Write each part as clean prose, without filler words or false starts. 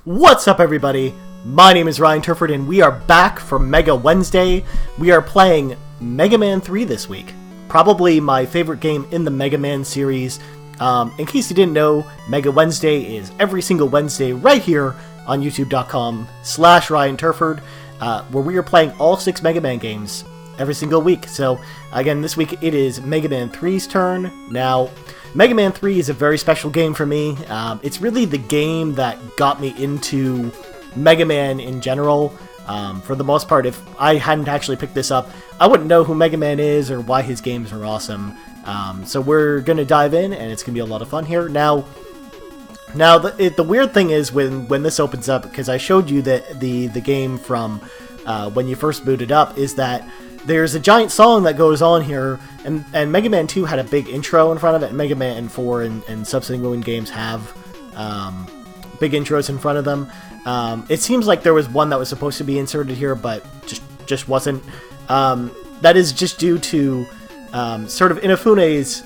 What's up, everybody? My name is Ryan Turford, and we are back for Mega Wednesday. We are playing Mega Man 3 this week. Probably my favorite game in the Mega Man series. In case you didn't know, Mega Wednesday is every single Wednesday right here on youtube.com/Ryan Turford, where we are playing all 6 Mega Man games every single week. So, again, this week it is Mega Man 3's turn. Now, Mega Man 3 is a very special game for me. It's really the game that got me into Mega Man in general. For the most part, if I hadn't actually picked this up, I wouldn't know who Mega Man is or why his games are awesome. So we're going to dive in, and it's going to be a lot of fun here. Now the weird thing is when this opens up, because I showed you the game from when you first booted up, is that there's a giant song that goes on here, and Mega Man 2 had a big intro in front of it, and Mega Man 4 and subsequent games have big intros in front of them. It seems like there was one that was supposed to be inserted here, but just wasn't. That is just due to sort of Inafune's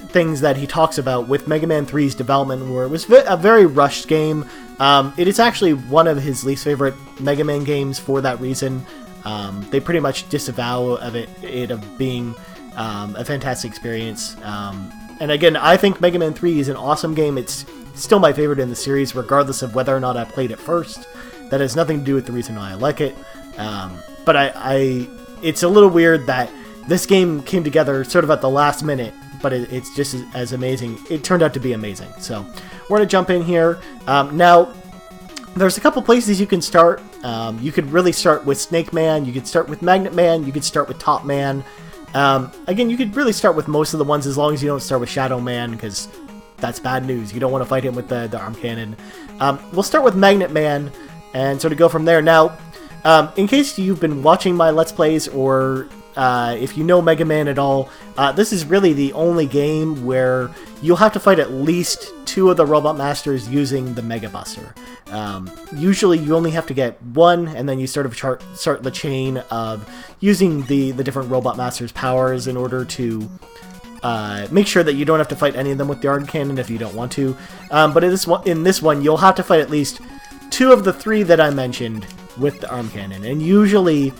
things that he talks about with Mega Man 3's development, where it was a very rushed game. It is actually one of his least favorite Mega Man games for that reason. They pretty much disavow of it of being a fantastic experience. And again, I think Mega Man 3 is an awesome game. It's still my favorite in the series, regardless of whether or not I played it first. That has nothing to do with the reason why I like it. But it's a little weird that this game came together sort of at the last minute, but it's just as amazing. It turned out to be amazing. So we're going to jump in here. Now, there's a couple places you can start. You could really start with Snake Man, you could start with Magnet Man, you could start with Top Man. Again, you could really start with most of the ones as long as you don't start with Shadow Man, because that's bad news. You don't want to fight him with the arm cannon. We'll start with Magnet Man and sort of go from there. Now, in case you've been watching my Let's Plays, or if you know Mega Man at all, this is really the only game where you'll have to fight at least 2 of the Robot Masters using the Mega Buster. Usually you only have to get 1, and then you sort of start the chain of using the different Robot Masters' powers in order to make sure that you don't have to fight any of them with the arm cannon if you don't want to. But in this one, you'll have to fight at least 2 of the 3 that I mentioned with the arm cannon, and usually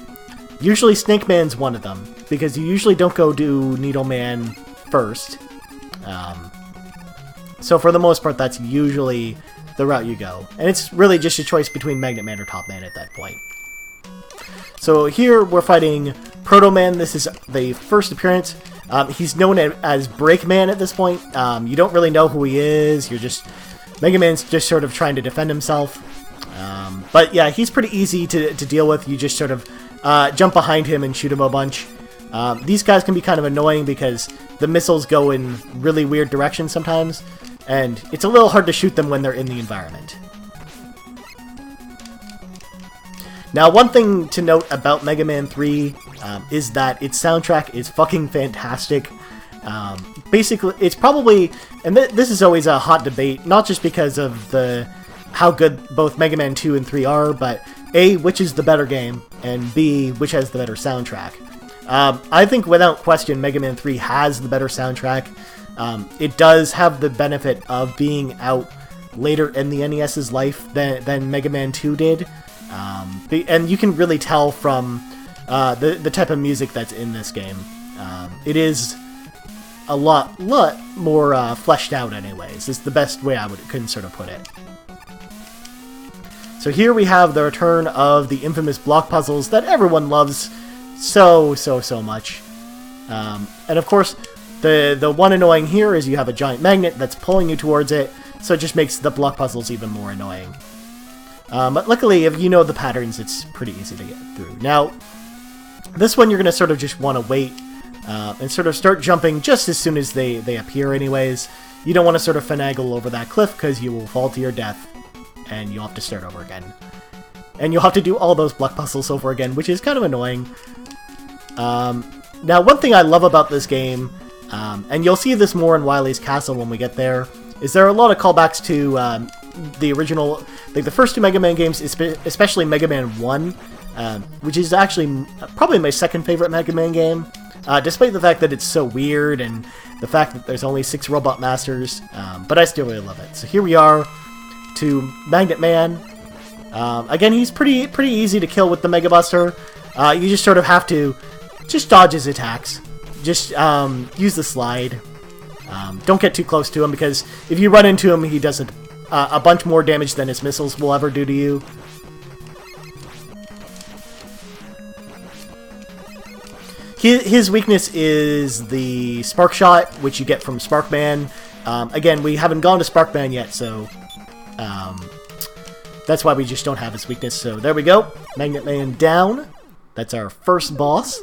Snake Man's one of them, because you usually don't go do Needle Man first. So for the most part, that's usually the route you go. And it's really just a choice between Magnet Man or Top Man at that point. So here we're fighting Proto Man. This is the first appearance. He's known as Break Man at this point. You don't really know who he is. Mega Man's just sort of trying to defend himself. But yeah, he's pretty easy to deal with. You just sort of jump behind him and shoot him a bunch. These guys can be kind of annoying because the missiles go in really weird directions sometimes, and it's a little hard to shoot them when they're in the environment. Now, one thing to note about Mega Man 3 is that its soundtrack is fucking fantastic. Basically, it's probably, and this is always a hot debate, not just because of how good both Mega Man 2 and 3 are, but A, which is the better game, and B, which has the better soundtrack. I think without question Mega Man 3 has the better soundtrack. It does have the benefit of being out later in the NES's life than Mega Man 2 did. And you can really tell from the type of music that's in this game. It is a lot more fleshed out anyways. It's the best way I can sort of put it. So here we have the return of the infamous block puzzles that everyone loves so much. And of course, the one annoying here is you have a giant magnet that's pulling you towards it, so it just makes the block puzzles even more annoying. But luckily, if you know the patterns, it's pretty easy to get through. Now, this one you're going to sort of just want to wait and sort of start jumping just as soon as they appear anyways. You don't want to sort of finagle over that cliff because you will fall to your death, and you'll have to start over again. And you'll have to do all those block puzzles over again, which is kind of annoying. Now, one thing I love about this game, and you'll see this more in Wily's Castle when we get there, is there are a lot of callbacks to the original, like the first 2 Mega Man games, especially Mega Man 1, which is actually probably my second favorite Mega Man game, despite the fact that it's so weird and the fact that there's only 6 Robot Masters, but I still really love it. So here we are. to Magnet Man. Again, he's pretty easy to kill with the Mega Buster. You just sort of have to just dodge his attacks. Just use the slide. Don't get too close to him, because if you run into him, he does a bunch more damage than his missiles will ever do to you. His weakness is the Spark Shot, which you get from Sparkman. Again, we haven't gone to Sparkman yet, so that's why we just don't have his weakness. So there we go. Magnet Man down. That's our first boss.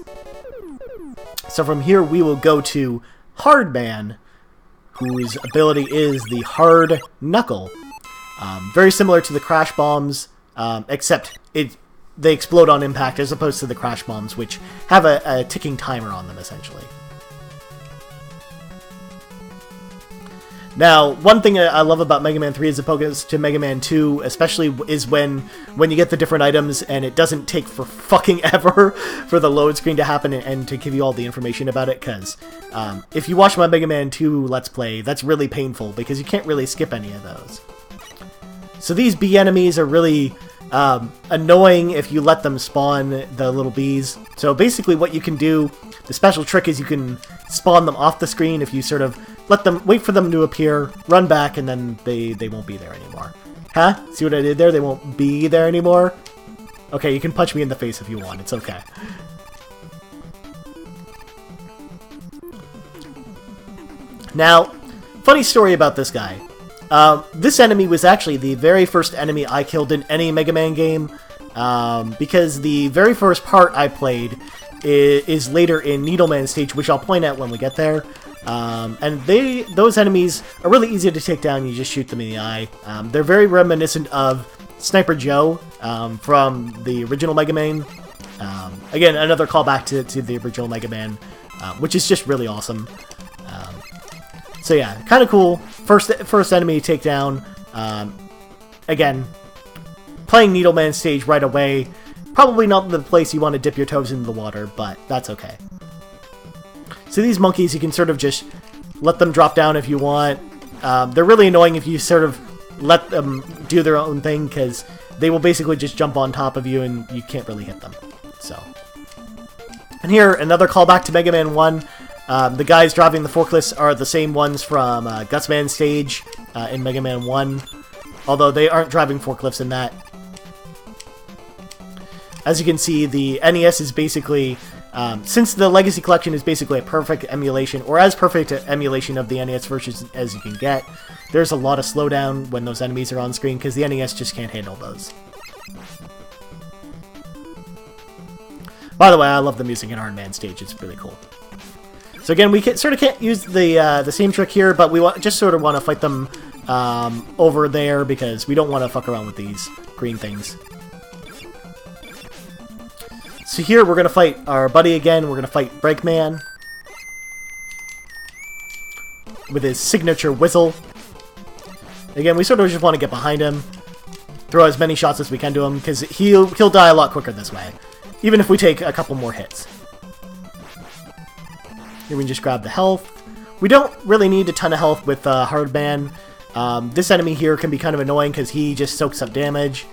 So from here, we will go to Hard Man, whose ability is the Hard Knuckle. Very similar to the Crash Bombs, except they explode on impact as opposed to the Crash Bombs, which have a ticking timer on them, essentially. Now, one thing I love about Mega Man 3 as opposed to Mega Man 2, especially, is when you get the different items and it doesn't take for fucking ever for the load screen to happen and to give you all the information about it, because if you watch my Mega Man 2 Let's Play, that's really painful, because you can't really skip any of those. So these bee enemies are really annoying if you let them spawn the little bees. So basically what you can do, the special trick is you can spawn them off the screen if you sort of wait for them to appear, run back, and then they won't be there anymore. Huh? See what I did there? They won't be there anymore? Okay, you can punch me in the face if you want, it's okay. Now, funny story about this guy. This enemy was actually the very first enemy I killed in any Mega Man game, because the very first part I played is later in Needleman stage, which I'll point out when we get there. And those enemies are really easy to take down. You just shoot them in the eye. They're very reminiscent of Sniper Joe from the original Mega Man. Again, another callback to the original Mega Man, which is just really awesome. So yeah, kind of cool. First enemy to take down. Again, playing Needleman stage right away. Probably not the place you want to dip your toes into the water, but that's okay. So these monkeys, you can sort of just let them drop down if you want. They're really annoying if you sort of let them do their own thing, because they will basically just jump on top of you and you can't really hit them. So, and here, another callback to Mega Man 1. The guys driving the forklifts are the same ones from Gutsman stage in Mega Man 1, although they aren't driving forklifts in that. As you can see, the NES is basically, since the Legacy Collection is basically a perfect emulation, or as perfect an emulation of the NES versions as you can get, there's a lot of slowdown when those enemies are on screen, because the NES just can't handle those. By the way, I love the music in Hard Man stage, it's really cool. So again, we sort of can't use the same trick here, but we just sort of want to fight them over there, because we don't want to fuck around with these green things. So here, we're going to fight our buddy again. We're going to fight Breakman with his signature whistle. Again, we sort of just want to get behind him, throw as many shots as we can to him, because he'll die a lot quicker this way, even if we take a couple more hits. Here we can just grab the health. We don't really need a ton of health with Hard Man. This enemy here can be kind of annoying because he just soaks up damage.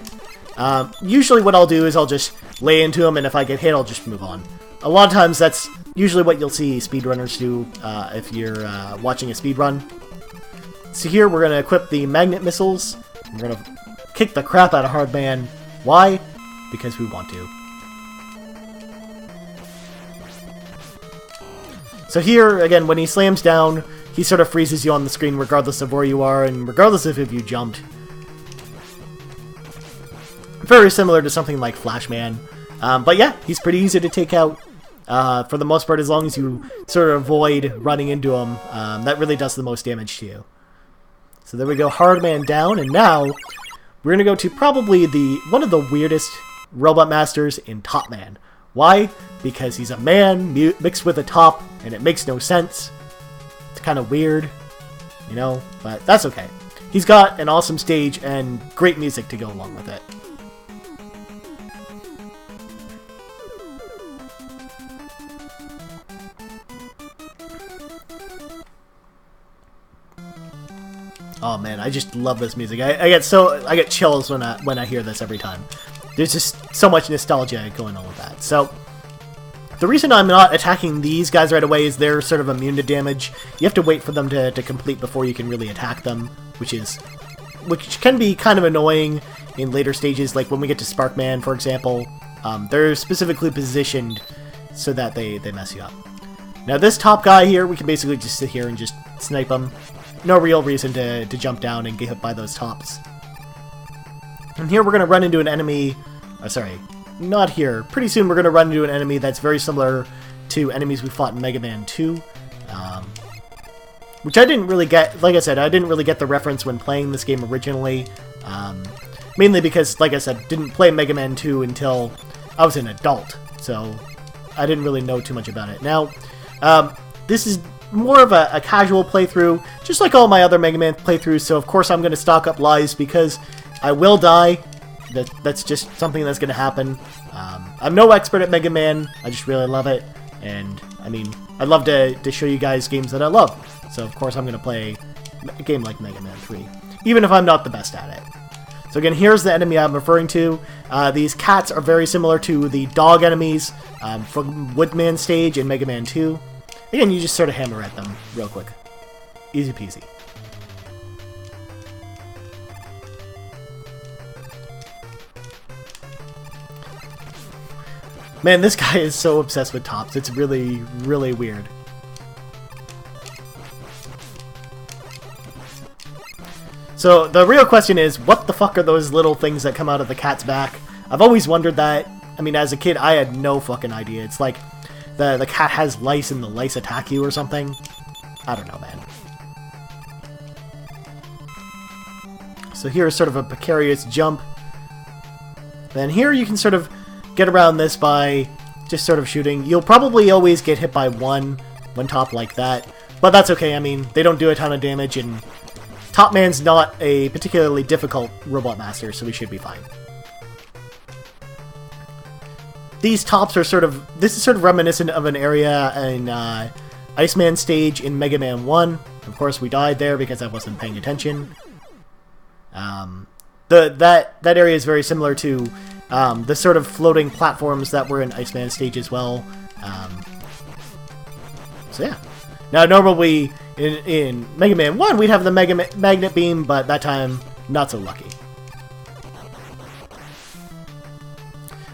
Usually what I'll do is I'll just lay into him, and if I get hit, I'll just move on. A lot of times that's usually what you'll see speedrunners do if you're watching a speedrun. So here we're going to equip the magnet missiles. We're going to kick the crap out of Hard Man. Why? Because we want to. So here, again, when he slams down, he sort of freezes you on the screen regardless of where you are and regardless of if you jumped. Very similar to something like Flashman. But yeah, he's pretty easy to take out for the most part, as long as you sort of avoid running into him. That really does the most damage to you. So there we go, Hard Man down, and now we're going to go to probably one of the weirdest Robot Masters in Top Man. Why? Because he's a man mixed with a top, and it makes no sense. It's kind of weird, you know, but that's okay. He's got an awesome stage and great music to go along with it. Oh man, I just love this music. I get chills when I hear this every time. There's just so much nostalgia going on with that. So the reason I'm not attacking these guys right away is they're sort of immune to damage. You have to wait for them to complete before you can really attack them, which can be kind of annoying in later stages, like when we get to Sparkman, for example. They're specifically positioned so that they mess you up. Now this top guy here, we can basically just sit here and just snipe him. No real reason to jump down and get hit by those tops. And here we're going to run into an enemy... sorry, not here. Pretty soon we're going to run into an enemy that's very similar to enemies we fought in Mega Man 2. Which I didn't really get... Like I said, I didn't really get the reference when playing this game originally. Mainly because, like I said, didn't play Mega Man 2 until I was an adult. So I didn't really know too much about it. Now, this is more of a casual playthrough, just like all my other Mega Man playthroughs, so of course I'm going to stock up lives because I will die. That's just something that's going to happen. I'm no expert at Mega Man, I just really love it, and I mean, I'd love to show you guys games that I love, so of course I'm going to play a game like Mega Man 3, even if I'm not the best at it. So again, here's the enemy I'm referring to. These cats are very similar to the dog enemies from Woodman stage in Mega Man 2. Again, you just sort of hammer at them real quick. Easy peasy. Man, this guy is so obsessed with tops. It's really, really weird. So, the real question is, what the fuck are those little things that come out of the cat's back? I've always wondered that. I mean, as a kid, I had no fucking idea. It's like the cat has lice and the lice attack you or something. I don't know, man. So here's sort of a precarious jump. Then here you can sort of get around this by just sort of shooting. You'll probably always get hit by one top like that. But that's okay, I mean, they don't do a ton of damage, and Top Man's not a particularly difficult Robot Master, so we should be fine. These tops are this is sort of reminiscent of an area in Iceman stage in Mega Man 1. Of course, we died there because I wasn't paying attention. That area is very similar to the sort of floating platforms that were in Iceman stage as well. So yeah. Now, normally in Mega Man 1, we'd have the Magnet Beam, but that time, not so lucky.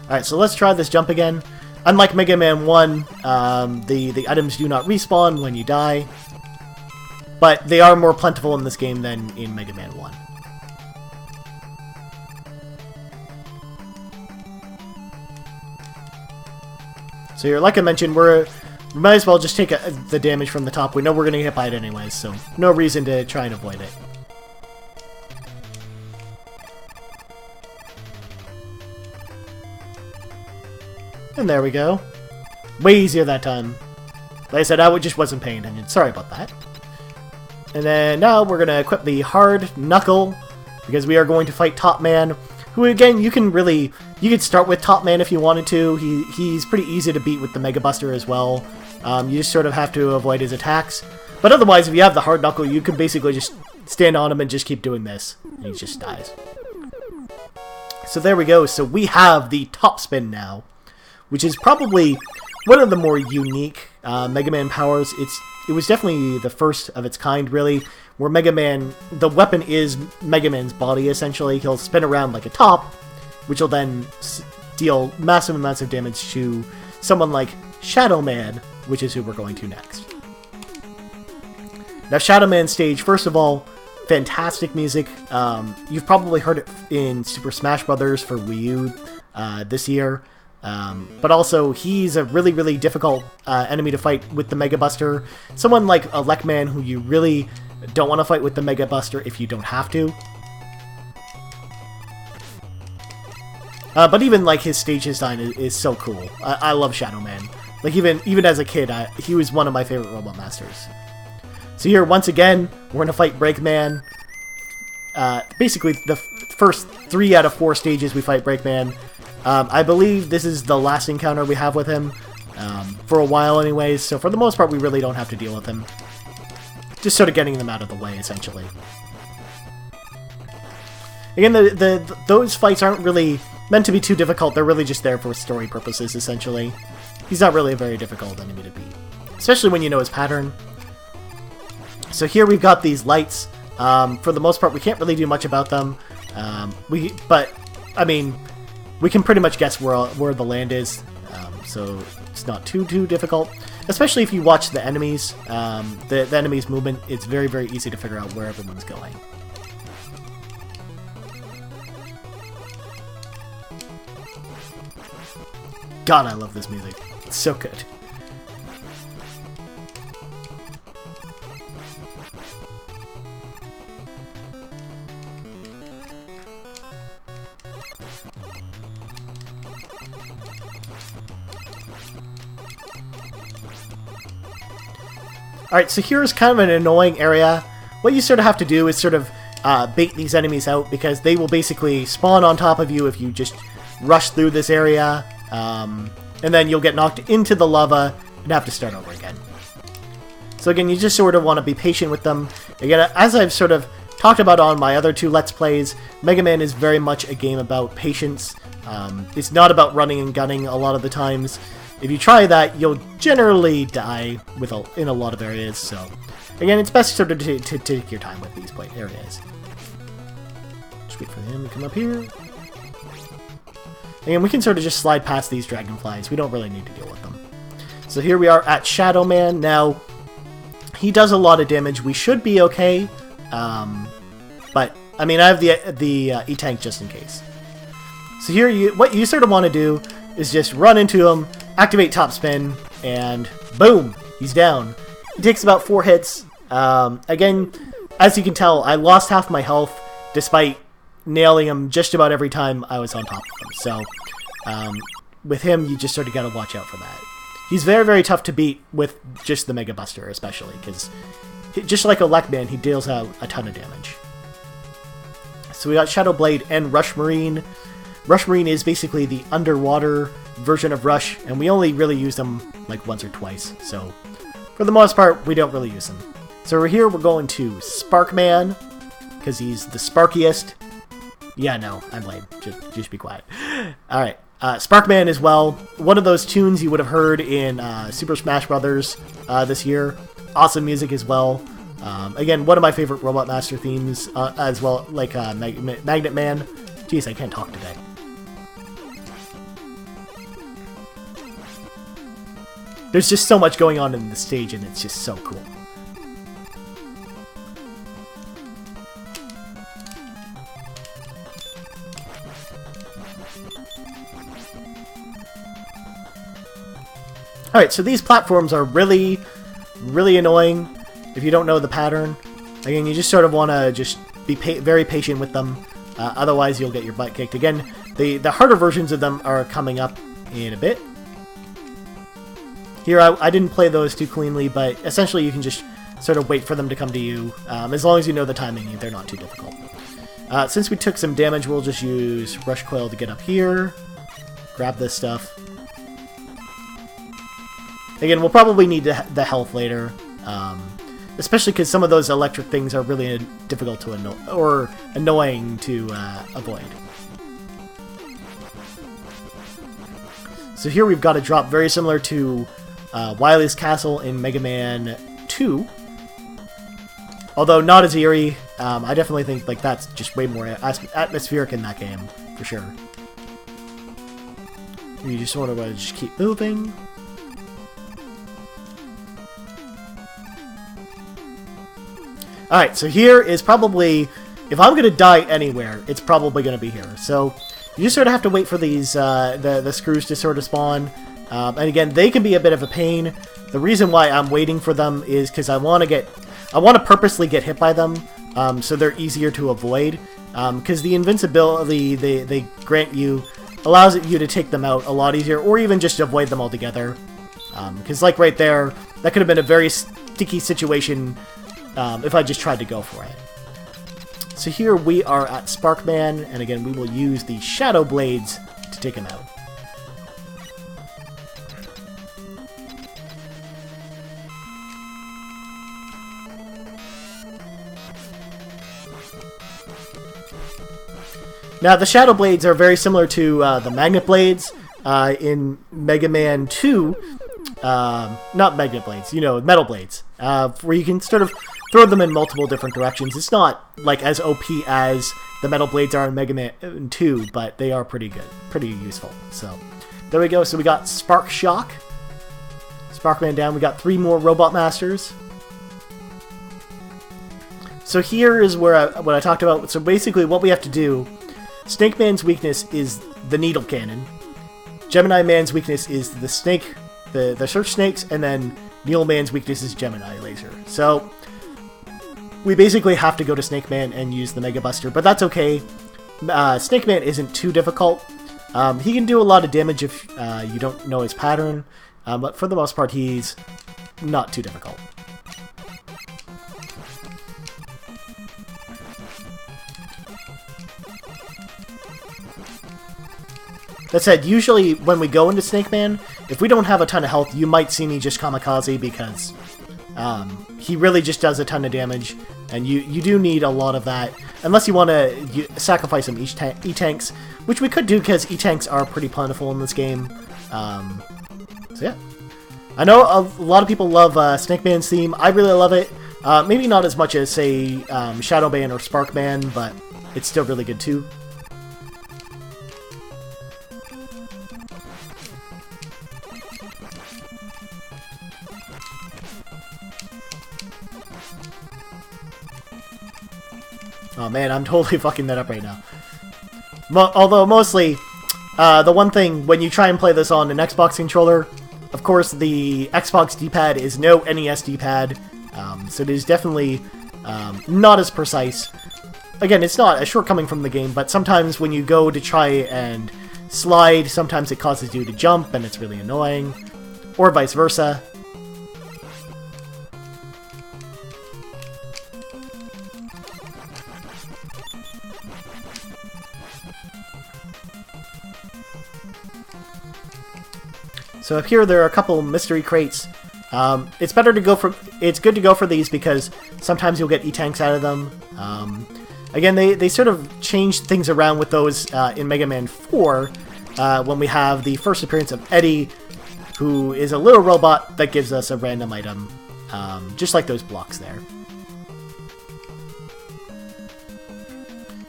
Alright, so let's try this jump again. Unlike Mega Man 1, the items do not respawn when you die, but they are more plentiful in this game than in Mega Man 1. So here, like I mentioned, we might as well just take the damage from the top. We know we're going to get hit by it anyways, so no reason to try and avoid it. And there we go. Way easier that time. Like I said, I just wasn't paying attention. Sorry about that. And then now we're going to equip the Hard Knuckle, because we are going to fight Top Man, who again, you could start with Top Man if you wanted to. He's pretty easy to beat with the Mega Buster as well. You just sort of have to avoid his attacks. But otherwise, if you have the Hard Knuckle, you can basically just stand on him and just keep doing this. And he just dies. So there we go. So we have the Top Spin now, which is probably one of the more unique Mega Man powers. It was definitely the first of its kind, really, where Mega Man, the weapon is Mega Man's body, essentially. He'll spin around like a top, which will then deal massive amounts of damage to someone like Shadow Man, which is who we're going to next. Now, Shadow Man stage, first of all, fantastic music. You've probably heard it in Super Smash Bros. For Wii U this year. But also, he's a really, really difficult enemy to fight with the Mega Buster. Someone like a Lekman, who you really don't want to fight with the Mega Buster if you don't have to. But even like his stage design is so cool. I love Shadow Man. Like even as a kid, he was one of my favorite Robot Masters. So here, once again, we're going to fight Breakman. Basically, the first 3 out of 4 stages we fight Breakman. I believe this is the last encounter we have with him, for a while anyways, so for the most part we really don't have to deal with him. Just sort of getting them out of the way, essentially. Again, those fights aren't really meant to be too difficult. They're really just there for story purposes, essentially. He's not really a very difficult enemy to beat, especially when you know his pattern. So here we've got these lights. For the most part, we can't really do much about them. But I mean, we can pretty much guess where the land is, so it's not too difficult. Especially if you watch the enemies, the enemies' movement, it's very, very easy to figure out where everyone's going. God, I love this music. It's so good. Alright, so here's kind of an annoying area. What you sort of have to do is sort of bait these enemies out, because they will basically spawn on top of you if you just rush through this area, and then you'll get knocked into the lava and have to start over again. So again, you just sort of want to be patient with them. Again, as I've sort of talked about on my other two Let's Plays, Mega Man is very much a game about patience. It's not about running and gunning a lot of the times. If you try that, you'll generally die in a lot of areas, so again, it's best sort of to take your time with these areas. Just wait for him to come up here. Again, we can sort of just slide past these dragonflies. We don't really need to deal with them. So here we are at Shadow Man. Now, he does a lot of damage. We should be okay, but I mean, I have the E-Tank just in case. So here, what you sort of want to do is just run into him, activate top spin, and boom, he's down. He takes about 4 hits. Again, as you can tell, I lost half my health despite nailing him just about every time I was on top of him. So with him, you just sort of got to watch out for that. He's very, very tough to beat with just the Mega Buster, especially, because just like a Lekman, he deals out a ton of damage. So we got Shadow Blade and Rush Marine. Rush Marine is basically the underwater version of Rush, and we only really use them like once or twice, so for the most part, we don't really use them. So over here, we're going to Sparkman, because he's the sparkiest. Yeah, no, I'm lame. Just be quiet. Alright, Sparkman as well. One of those tunes you would have heard in Super Smash Brothers this year. Awesome music as well. Again, one of my favorite Robot Master themes as well, like Magnet Man. Jeez, I can't talk today. There's just so much going on in the stage, and it's just so cool. Alright, so these platforms are really, really annoying if you don't know the pattern. Again, you just sort of want to just be very patient with them, otherwise you'll get your butt kicked. Again, the harder versions of them are coming up in a bit. Here, I didn't play those too cleanly, but essentially you can just sort of wait for them to come to you. As long as you know the timing, they're not too difficult. Since we took some damage, we'll just use Rush Coil to get up here. Grab this stuff. Again, we'll probably need the health later. Especially because some of those electric things are really difficult to annoying to avoid. So here we've got a drop very similar to Wily's Castle in Mega Man 2. Although not as eerie. I definitely think like that's just way more atmospheric in that game, for sure. You just want to just keep moving. Alright, so here is probably, if I'm going to die anywhere, it's probably going to be here. So you just sort of have to wait for these the screws to sort of spawn. And again, they can be a bit of a pain. The reason why I'm waiting for them is because I want to purposely get hit by them, so they're easier to avoid. Because the invincibility they grant you allows you to take them out a lot easier, or even just avoid them altogether. Because like right there, that could have been a very sticky situation if I just tried to go for it. So here we are at Sparkman, and again, we will use the Shadow Blades to take him out. Now, the Shadow Blades are very similar to the Magnet Blades in Mega Man 2. Not Magnet Blades, you know, Metal Blades, where you can sort of throw them in multiple different directions. It's not, like, as OP as the Metal Blades are in Mega Man 2, but they are pretty good, pretty useful. So, there we go. So we got Spark Shock. Sparkman down. We got 3 more Robot Masters. So here is where what I talked about. So basically what we have to do, Snake Man's weakness is the Needle Cannon. Gemini Man's weakness is the snake, the Search Snakes, and then Needle Man's weakness is Gemini Laser. So we basically have to go to Snake Man and use the Mega Buster, but that's okay. Snake Man isn't too difficult. He can do a lot of damage if you don't know his pattern, but for the most part he's not too difficult. That said, usually when we go into Snake Man, if we don't have a ton of health, you might see me just kamikaze because he really just does a ton of damage, and you do need a lot of that, unless you want to sacrifice some E-Tanks, which we could do because E-Tanks are pretty plentiful in this game. So yeah. I know a lot of people love Snake Man's theme. I really love it. Maybe not as much as, say, Shadow Man or Spark Man, but it's still really good too. Oh man, I'm totally fucking that up right now. Although, mostly, the one thing, when you try and play this on an Xbox controller, of course, the Xbox D-pad is no NES D-pad, so it is definitely not as precise. Again, it's not a shortcoming from the game, but sometimes when you go to try and slide, sometimes it causes you to jump, and it's really annoying, or vice versa. So up here, there are a couple mystery crates. It's good to go for these because sometimes you'll get E-Tanks out of them. Again, they sort of changed things around with those in Mega Man 4 when we have the first appearance of Eddie, who is a little robot that gives us a random item, just like those blocks there.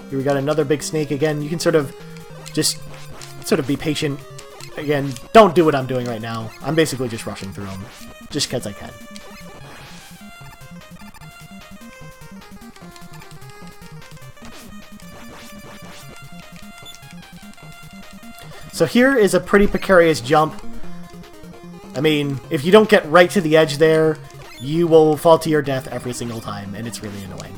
Here we got another big snake again. You can sort of be patient. Again, don't do what I'm doing right now. I'm basically just rushing through them, just because I can. So here is a pretty precarious jump. I mean, if you don't get right to the edge there, you will fall to your death every single time, and it's really annoying.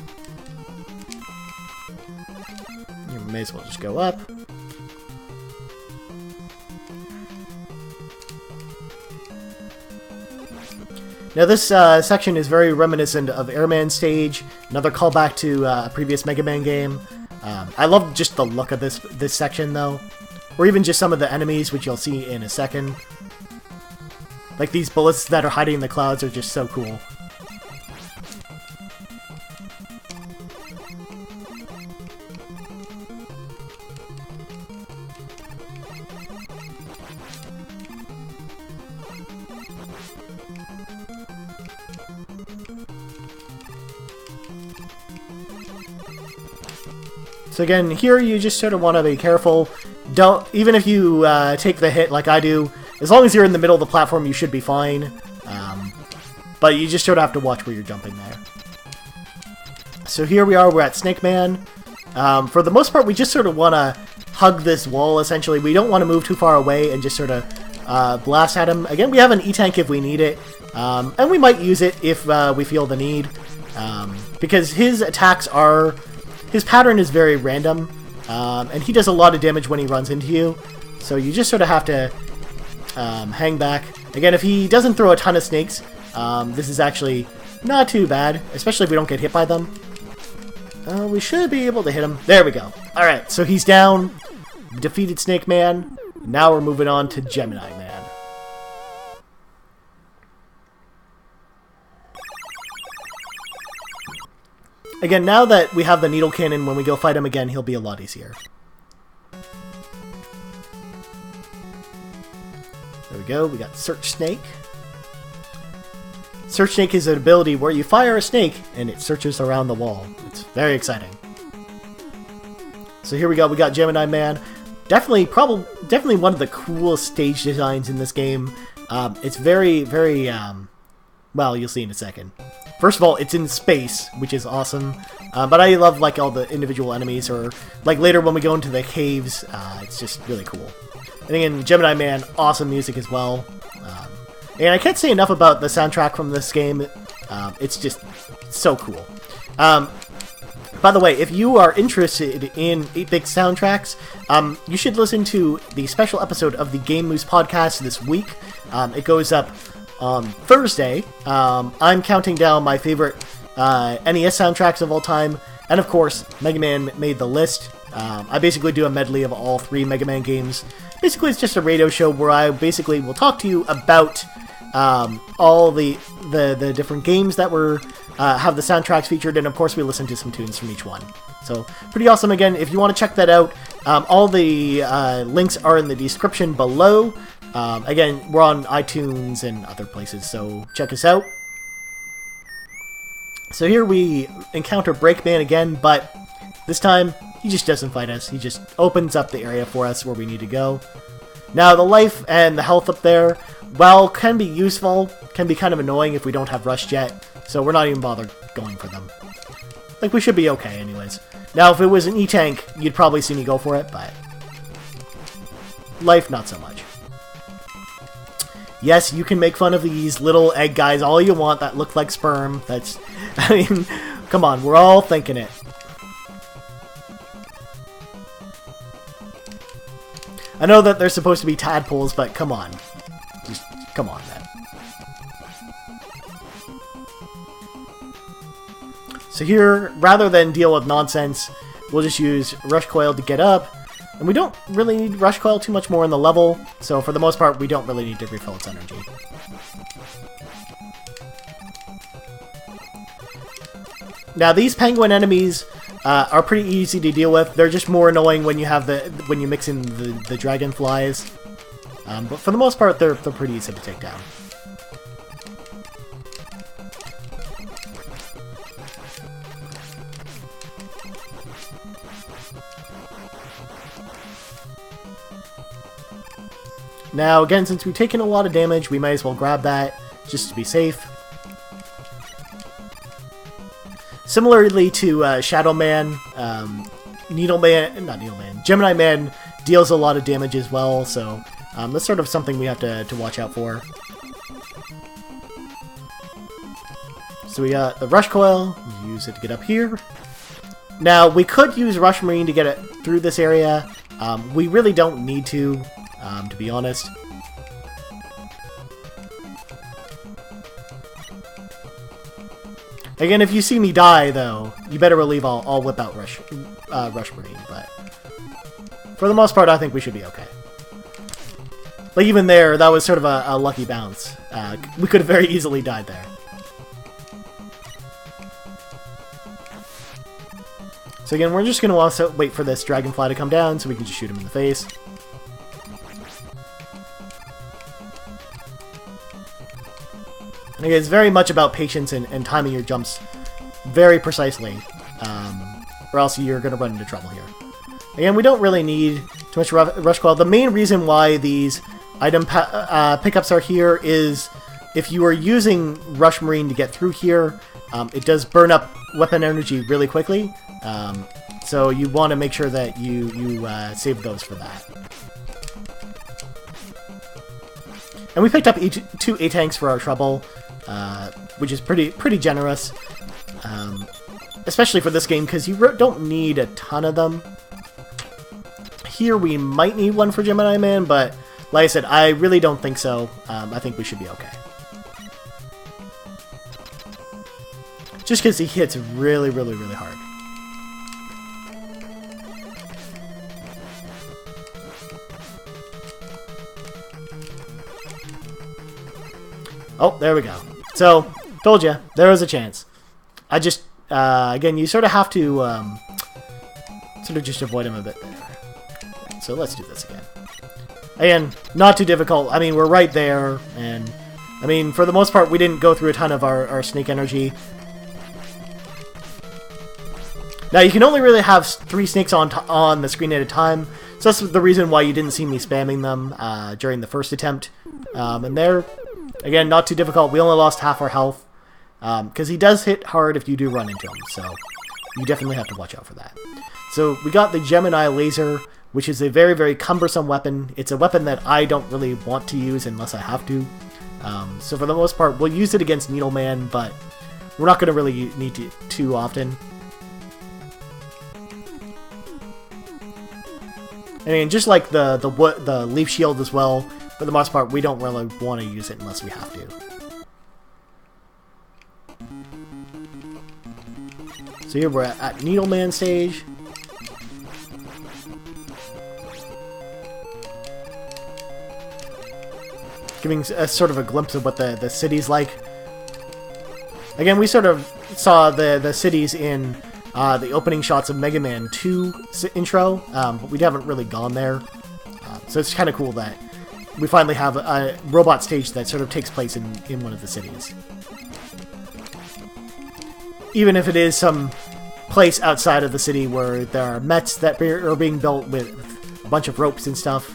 You may as well just go up. Now this section is very reminiscent of Airman Stage, another callback to a previous Mega Man game. I love just the look of this section though, or even just some of the enemies, which you'll see in a second. Like these bullets that are hiding in the clouds are just so cool. So again, here you just sort of want to be careful. Even if you take the hit like I do, as long as you're in the middle of the platform, you should be fine. But you just sort of have to watch where you're jumping there. So here we are, we're at Snake Man. For the most part, we just sort of want to hug this wall, essentially. We don't want to move too far away and just sort of blast at him. Again, we have an E-Tank if we need it, and we might use it if we feel the need. Because his attacks are... His pattern is very random, and he does a lot of damage when he runs into you, so you just sort of have to hang back. Again, if he doesn't throw a ton of snakes, this is actually not too bad, especially if we don't get hit by them. We should be able to hit him. There we go. Alright, so he's down, defeated Snake Man. Now we're moving on to Gemini Man. Again, now that we have the Needle Cannon, when we go fight him again, he'll be a lot easier. There we go, we got Search Snake. Search Snake is an ability where you fire a snake and it searches around the wall. It's very exciting. So here we go, we got Gemini Man. Definitely one of the coolest stage designs in this game. It's very, very, well, you'll see in a second. First of all, it's in space, which is awesome. But I love, like, all the individual enemies, or, like, later when we go into the caves, it's just really cool. And again, Gemini Man, awesome music as well. And I can't say enough about the soundtrack from this game. It's just so cool. By the way, if you are interested in 8-bit soundtracks, you should listen to the special episode of the Game Moose podcast this week. It goes up on Thursday. I'm counting down my favorite NES soundtracks of all time, and of course, Mega Man made the list. I basically do a medley of all 3 Mega Man games. Basically, it's just a radio show where I basically will talk to you about all the different games that were have the soundtracks featured, and of course we listen to some tunes from each one. So, pretty awesome. Again, if you want to check that out, all the links are in the description below. Again, we're on iTunes and other places, so check us out. So here we encounter Breakman again, but this time he just doesn't fight us. He just opens up the area for us where we need to go. Now, the life and the health up there, while can be useful, can be kind of annoying if we don't have Rush Jet, so we're not even bothered going for them. Like, we should be okay anyways. Now, if it was an E-Tank, you'd probably see me go for it, but life, not so much. Yes, you can make fun of these little egg guys all you want that look like sperm. That's, I mean, come on, we're all thinking it. I know that they're supposed to be tadpoles, but come on. Just, come on, man. So here, rather than deal with nonsense, we'll just use Rush Coil to get up. And we don't really need Rush Coil too much more in the level, so for the most part, we don't really need to refill its energy. Now, these penguin enemies are pretty easy to deal with. They're just more annoying when you have when you mix in the dragonflies. But for the most part, they're pretty easy to take down. Now, again, since we've taken a lot of damage, we might as well grab that, just to be safe. Similarly to Shadow Man, Gemini Man deals a lot of damage as well, so that's sort of something we have to watch out for. So we got the Rush Coil, use it to get up here. Now, we could use Rush Marine to get it through this area. We really don't need to be honest. Again, if you see me die, though, you better believe I'll whip out Rush Marine, but for the most part, I think we should be okay. Like, even there, that was sort of a lucky bounce. We could have very easily died there. So again, we're just going to also wait for this dragonfly to come down so we can just shoot him in the face. And again, it's very much about patience and timing your jumps very precisely, or else you're going to run into trouble here. Again, we don't really need too much Rush Coil. The main reason why these item pickups are here is if you are using Rush Marine to get through here, it does burn up weapon energy really quickly, so you want to make sure that you save those for that. And we picked up 2 A-Tanks for our trouble, which is pretty generous, especially for this game, because you don't need a ton of them. Here we might need one for Gemini Man, but like I said, I really don't think so. I think we should be okay. Just because he hits really, really, really hard. Oh, there we go. So, told you, there was a chance. I just, again, you sort of have to, sort of just avoid him a bit there. So let's do this again. Again, not too difficult. I mean, we're right there, and I mean, for the most part, we didn't go through a ton of our snake energy. Now, you can only really have 3 snakes on the screen at a time, so that's the reason why you didn't see me spamming them during the first attempt. And they're, again, not too difficult. We only lost half our health, because he does hit hard if you do run into him, so you definitely have to watch out for that. So we got the Gemini laser, which is a very, very cumbersome weapon. It's a weapon that I don't really want to use unless I have to. So for the most part, we'll use it against Needleman, but we're not going to really need to too often. I mean, just like the leaf shield as well, for the most part, we don't really want to use it unless we have to. So here we're at Needleman stage. Giving a sort of a glimpse of what the city's like. Again, we sort of saw the cities in the opening shots of Mega Man 2 intro, but we haven't really gone there. So it's kind of cool that we finally have a robot stage that sort of takes place in one of the cities. Even if it is some place outside of the city where there are mechs that are being built with a bunch of ropes and stuff.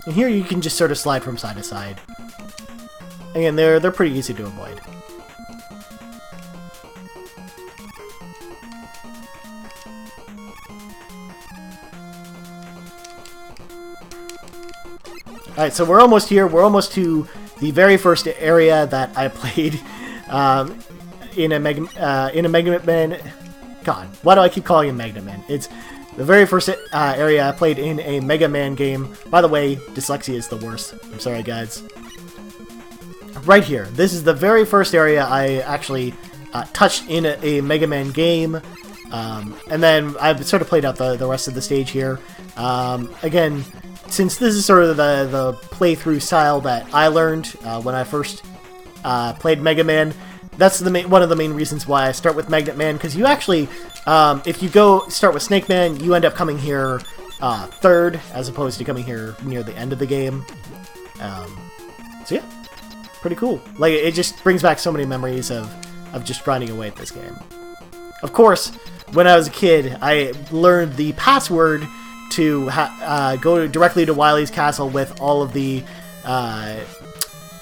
And here you can just sort of slide from side to side. Again, they're pretty easy to avoid. Alright, so we're almost here. We're almost to the very first area that I played in a Mega Man. God, why do I keep calling him Mega Man? It's the very first area I played in a Mega Man game. By the way, dyslexia is the worst. I'm sorry, guys. Right here. This is the very first area I actually touched in a Mega Man game. And then I've sort of played out the rest of the stage here. Again, since this is sort of the playthrough style that I learned when I first played Mega Man, that's one of the main reasons why I start with Magnet Man, because you actually, if you start with Snake Man, you end up coming here third, as opposed to coming here near the end of the game. So yeah, pretty cool. Like, it just brings back so many memories of just grinding away at this game. Of course, when I was a kid, I learned the password to go directly to Wily's castle with all of the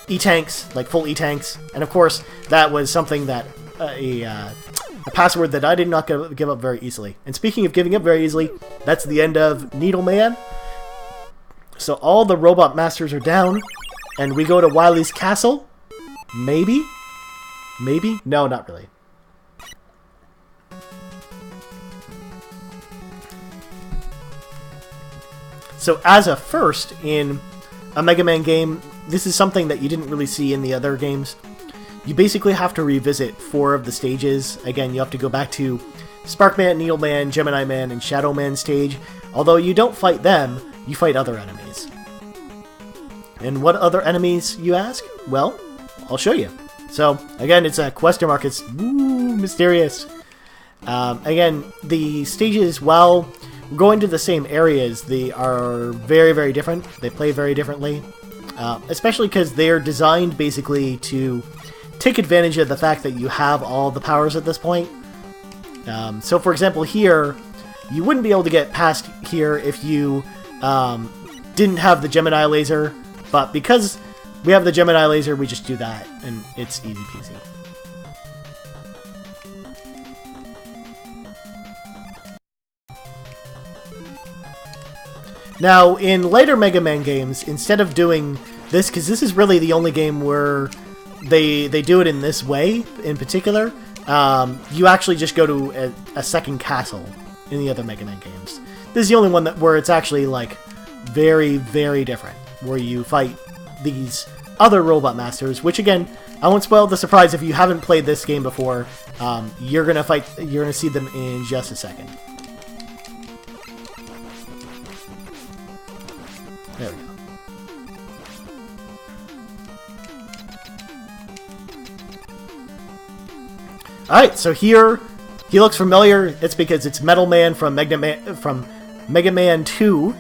E-tanks, like full E-tanks, and of course that was something that a password that I did not give up very easily. And speaking of giving up very easily, that's the end of Needleman. So all the robot masters are down, and we go to Wily's castle. Maybe? Maybe? No, not really. So as a first in a Mega Man game, this is something that you didn't really see in the other games. You basically have to revisit 4 of the stages. Again, you have to go back to Sparkman, Needleman, Gemini Man, and Shadow Man stage. Although you don't fight them, you fight other enemies. And what other enemies, you ask? Well, I'll show you. So, again, it's a question mark. It's mysterious. Again, the stages, while going to the same areas, they are very, very different. They play very differently. Especially because they're designed basically to take advantage of the fact that you have all the powers at this point. So for example here, you wouldn't be able to get past here if you didn't have the Gemini laser, but because we have the Gemini laser, we just do that, and it's easy peasy. Now, in later Mega Man games, instead of doing this, because this is really the only game where they do it in this way, in particular, you actually just go to a second castle in the other Mega Man games. This is the only one where it's actually, like, very, very different, where you fight these other Robot Masters, which again, I won't spoil the surprise if you haven't played this game before. You're gonna see them in just a second. There we go. Alright, so here, he looks familiar. It's because it's Metal Man from Mega Man 2.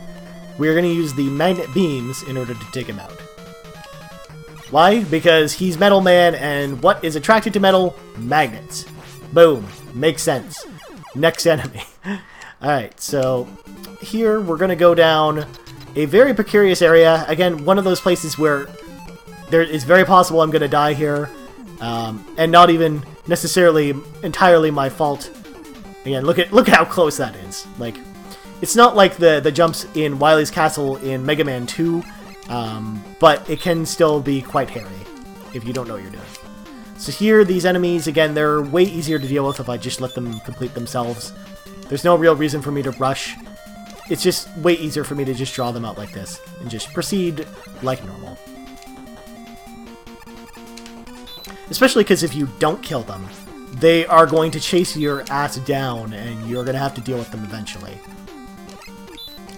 We're going to use the magnet beams in order to take him out. Why? Because he's Metal Man, and what is attracted to metal? Magnets. Boom. Makes sense. Next enemy. Alright, so here we're going to go down a very precarious area. Again, one of those places where it's very possible I'm going to die here. And not even necessarily entirely my fault. Again, look at how close that is. Like, it's not like the jumps in Wily's Castle in Mega Man 2, but it can still be quite hairy if you don't know what you're doing. So here, these enemies, again, they're way easier to deal with if I just let them complete themselves. There's no real reason for me to rush. It's just way easier for me to just draw them out like this and just proceed like normal. Especially because if you don't kill them, they are going to chase your ass down, and you're going to have to deal with them eventually.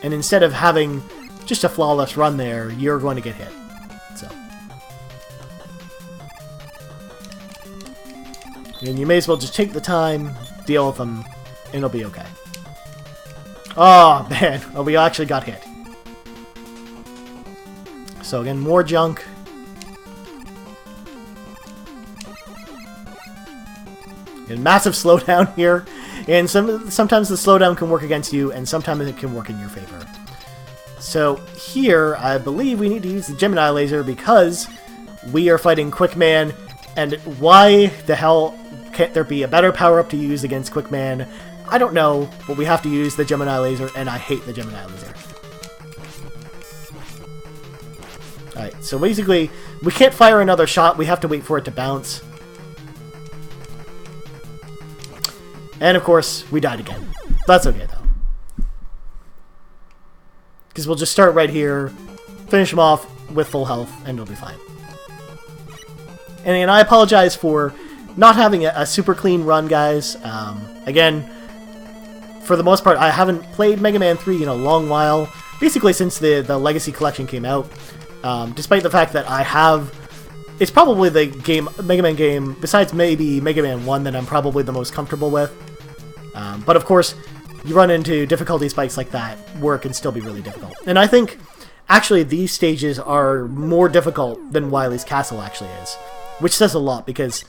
And instead of having just a flawless run there, you're going to get hit. So. And you may as well just take the time, deal with them, and it'll be okay. Oh, man. Oh, we actually got hit. So again, more junk. And massive slowdown here, and sometimes the slowdown can work against you, and sometimes it can work in your favor. So here, I believe we need to use the Gemini laser because we are fighting Quickman, and why the hell can't there be a better power-up to use against Quickman? I don't know, but we have to use the Gemini laser, and I hate the Gemini laser. Alright, so basically, we can't fire another shot, we have to wait for it to bounce. And of course, we died again. That's okay, though. Because we'll just start right here, finish him off with full health, and it'll be fine. And I apologize for not having a super clean run, guys. Again, for the most part, I haven't played Mega Man 3 in a long while. Basically since the Legacy Collection came out. Despite the fact that I have... It's probably the Mega Man game, besides maybe Mega Man 1, that I'm probably the most comfortable with. But of course, you run into difficulty spikes like that, where it can still be really difficult. And I think, actually, these stages are more difficult than Wily's Castle actually is. Which says a lot, because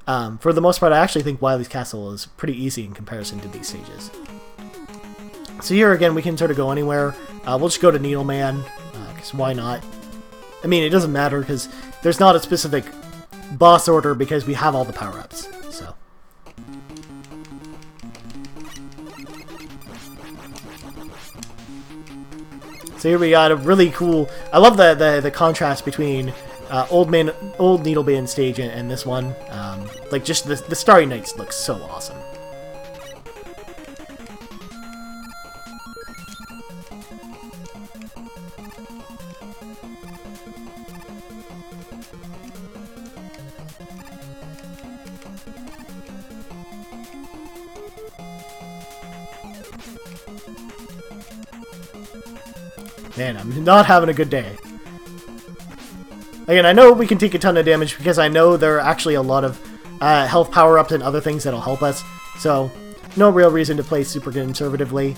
for the most part, I actually think Wily's Castle is pretty easy in comparison to these stages. So here, again, we can sort of go anywhere. We'll just go to Needleman, because why not? I mean, it doesn't matter, because there's not a specific boss order, because we have all the power-ups, so. So here we got a really cool... I love the contrast between old Needleman stage and this one. Like, just the Starry Nights looks so awesome. Man, I'm not having a good day. Again, I know we can take a ton of damage because I know there are actually a lot of health power-ups and other things that'll help us. So, no real reason to play super conservatively.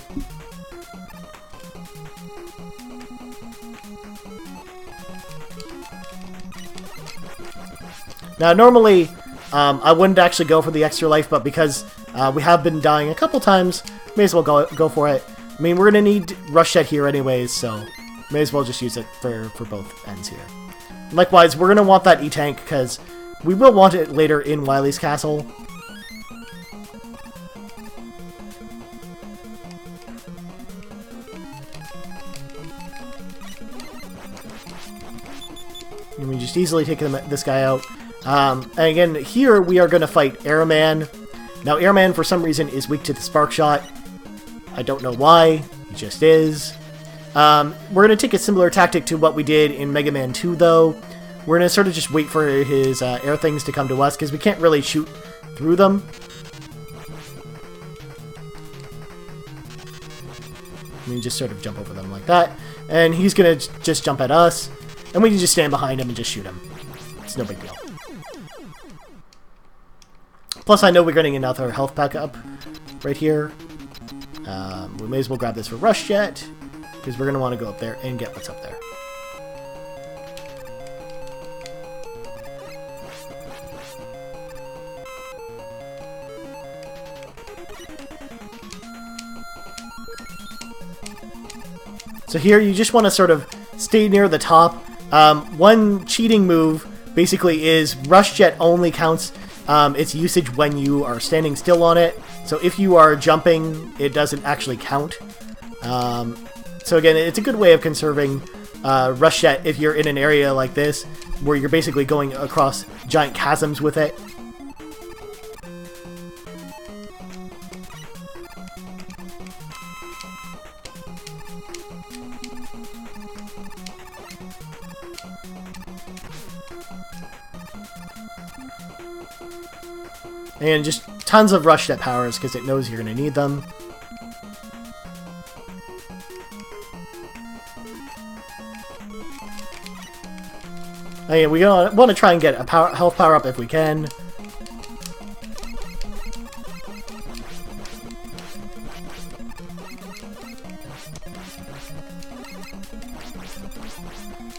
Now, normally, I wouldn't actually go for the extra life, but because we have been dying a couple times, may as well go for it. I mean, we're going to need Rush Set here anyways, so may as well just use it for both ends here. Likewise, we're going to want that E-Tank, because we will want it later in Wily's Castle. And we just easily take this guy out. And again, here we are going to fight Airman. Now, Airman, for some reason, is weak to the Spark Shot. I don't know why, he just is. We're going to take a similar tactic to what we did in Mega Man 2, though, We're going to sort of just wait for his air things to come to us, because we can't really shoot through them. We can just sort of jump over them like that. And he's going to just jump at us. And we can just stand behind him and just shoot him. It's no big deal. Plus, I know we're getting another health pack up right here. We may as well grab this for Rush Jet, because we're going to want to go up there and get what's up there. So here, you just want to sort of stay near the top. One cheating move, basically, is Rush Jet only counts its usage when you are standing still on it. So if you are jumping, it doesn't actually count. So again, it's a good way of conserving Rush Jet if you're in an area like this, where you're basically going across giant chasms with it. And just tons of Rush Jet powers, because it knows you're going to need them. And we want to try and get a health power up if we can.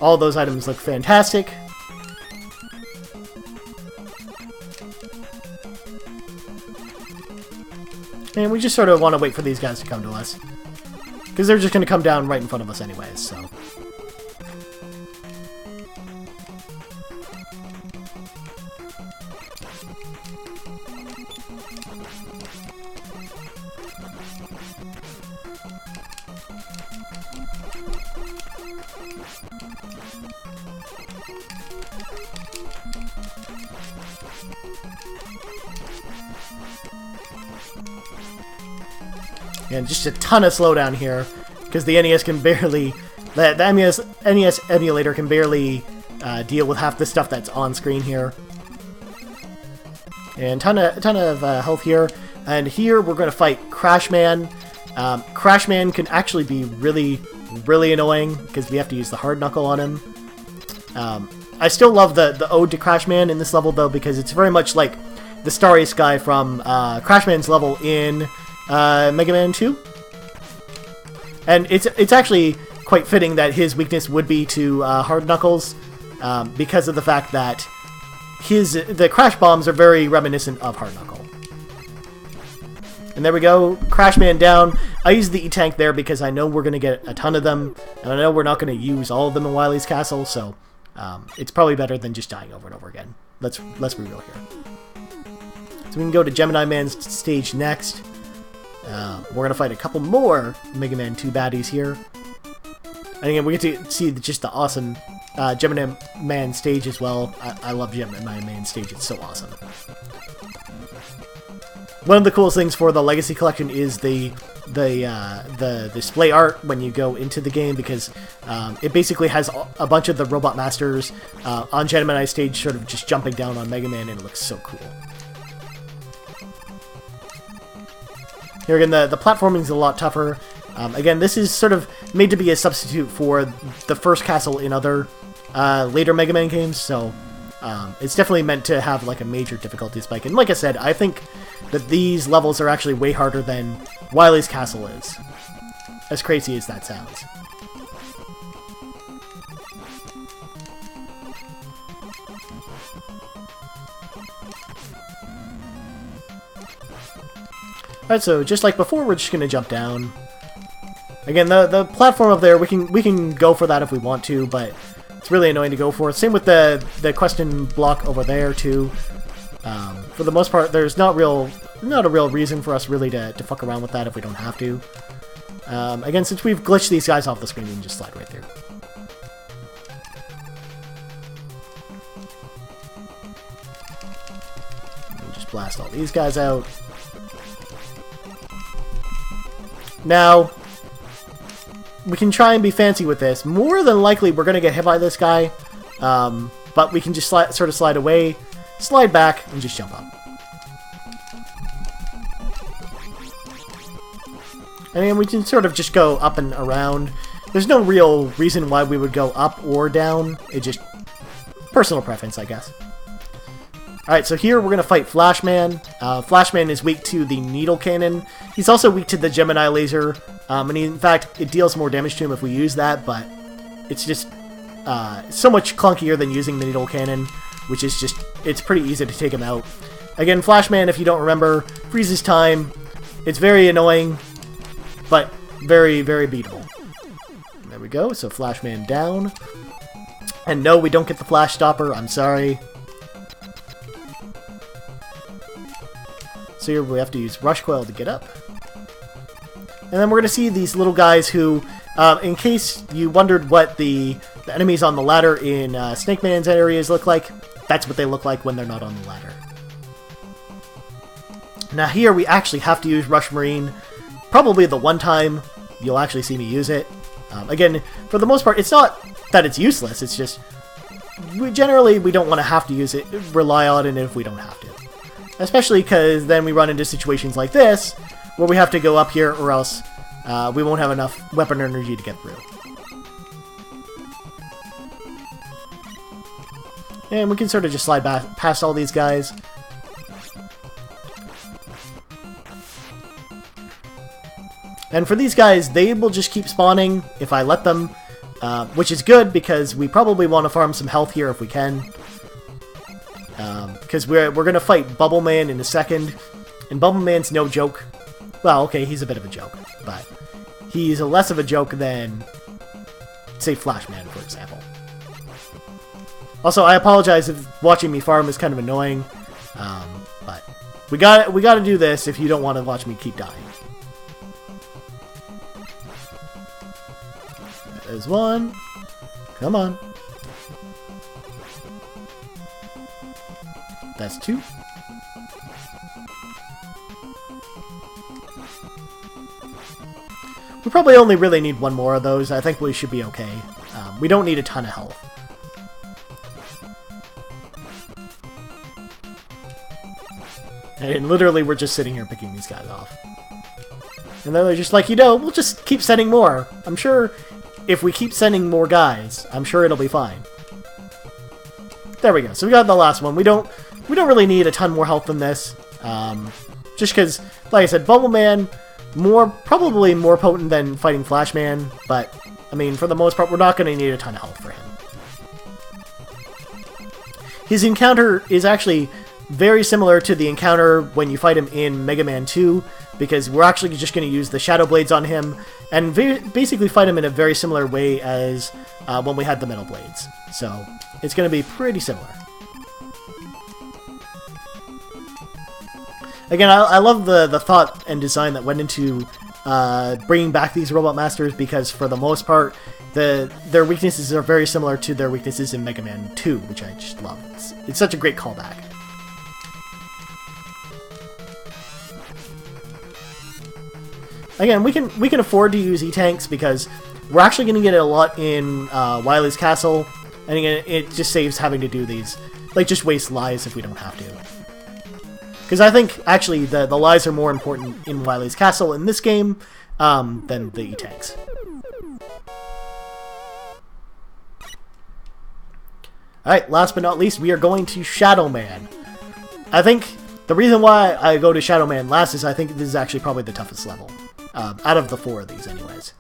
All those items look fantastic. And we just sort of want to wait for these guys to come to us, because they're just going to come down right in front of us anyways, so. And just a ton of slowdown here, because the NES can barely... The NES emulator can barely deal with half the stuff that's on screen here. And ton of health here. And here we're going to fight Crashman. Crashman can actually be really, really annoying, because we have to use the hard knuckle on him. I still love the ode to Crashman in this level, though, because it's very much like the Starry Sky from Crashman's level in Mega Man 2. And it's actually quite fitting that his weakness would be to hard knuckles, because of the fact that the crash bombs are very reminiscent of hard knuckle. And there we go, Crashman down. I used the E-Tank there because I know we're going to get a ton of them, and I know we're not going to use all of them in Wily's Castle, so it's probably better than just dying over and over again. Let's be real here. So we can go to Gemini Man's stage next. We're going to fight a couple more Mega Man 2 baddies here. And again, we get to see just the awesome Gemini Man stage as well. I love Gemini Man stage, it's so awesome. One of the coolest things for the Legacy Collection is the display art when you go into the game, because it basically has a bunch of the Robot Masters on Gemini stage sort of just jumping down on Mega Man, and it looks so cool. Here again, the platforming is a lot tougher. Again, this is sort of made to be a substitute for the first castle in other later Mega Man games, so it's definitely meant to have like a major difficulty spike. And like I said, I think that these levels are actually way harder than Wily's Castle is, as crazy as that sounds. Alright, so just like before, we're just going to jump down. Again, the platform up there, we can go for that if we want to, but it's really annoying to go for. Same with the question block over there, too. For the most part, there's not a real reason for us really to fuck around with that if we don't have to. Again, since we've glitched these guys off the screen, we can just slide right through. And just blast all these guys out. Now, we can try and be fancy with this. More than likely, we're going to get hit by this guy. but we can just sort of slide away, slide back, and just jump up. And then we can sort of just go up and around. There's no real reason why we would go up or down. It's just personal preference, I guess. Alright, so here we're going to fight Flashman. Flashman is weak to the Needle Cannon. He's also weak to the Gemini Laser. And in fact, it deals more damage to him if we use that, but it's just so much clunkier than using the Needle Cannon, which is just, it's pretty easy to take him out. Again, Flashman, if you don't remember, freezes time. It's very annoying, but very, very beatable. There we go, so Flashman down. And no, we don't get the Flash Stopper, I'm sorry. So here we have to use Rush Coil to get up. And then we're going to see these little guys who, in case you wondered what the enemies on the ladder in Snake Man's areas look like, that's what they look like when they're not on the ladder. Now here we actually have to use Rush Marine. Probably the one time you'll actually see me use it. Again, for the most part, it's not that it's useless, it's just we don't want to have to use it, rely on it if we don't have to. Especially because then we run into situations like this, where we have to go up here or else we won't have enough weapon energy to get through. And we can sort of just slide back past all these guys. And for these guys, they will just keep spawning if I let them, which is good because we probably want to farm some health here if we can. Because we're going to fight Bubble Man in a second, and Bubble Man's no joke. Well, okay, he's a bit of a joke, but he's less of a joke than, say, Flashman, for example. Also, I apologize if watching me farm is kind of annoying, but we got to do this if you don't want to watch me keep dying. There's one. Come on. That's two. We probably only really need one more of those. I think we should be okay. We don't need a ton of health. And literally, we're just sitting here picking these guys off. And then they're just like, we'll just keep sending more. I'm sure if we keep sending more guys, I'm sure it'll be fine. There we go. So we got the last one. We don't really need a ton more health than this. Just because, like I said, Bubble Man, probably more potent than fighting Flashman, but, I mean, for the most part, we're not going to need a ton of health for him. His encounter is actually very similar to the encounter when you fight him in Mega Man 2, because we're actually just going to use the Shadow Blades on him, and basically fight him in a very similar way as when we had the Metal Blades. So, it's going to be pretty similar. Again, I love the thought and design that went into bringing back these Robot Masters, because for the most part, their weaknesses are very similar to their weaknesses in Mega Man 2, which I just love. It's such a great callback. Again, we can afford to use E-Tanks because we're actually going to get it a lot in Wily's Castle, and again, it just saves having to do these, like, just waste lives if we don't have to. Because I think, actually, the lives are more important in Wily's Castle in this game than the E-Tanks. Alright, last but not least, we are going to Shadow Man. I think the reason why I go to Shadow Man last is I think this is actually probably the toughest level. Out of the 4 of these, anyways.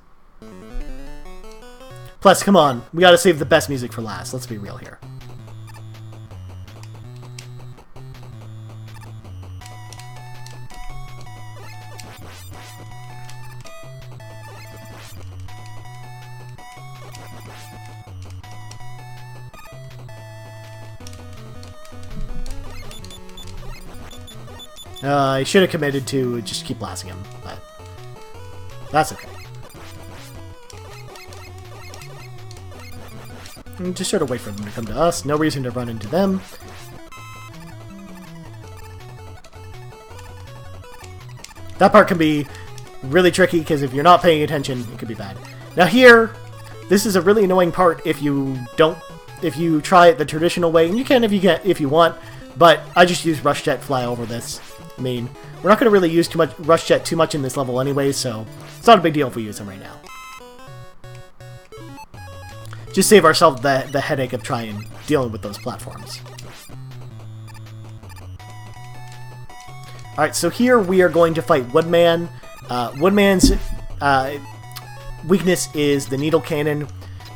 Plus, come on, we gotta save the best music for last. Let's be real here. I should have committed to just keep blasting him, but that's okay. And just sort of wait for them to come to us. No reason to run into them. That part can be really tricky, because if you're not paying attention, it could be bad. Now here, this is a really annoying part if you don't if you try it the traditional way, and you can if you want, but I just use Rush Jet Fly over this. I mean, we're not going to really use Rush Jet too much in this level anyway, so it's not a big deal if we use him right now. Just save ourselves the headache of dealing with those platforms. Alright, so here we are going to fight Woodman. Woodman's weakness is the needle cannon,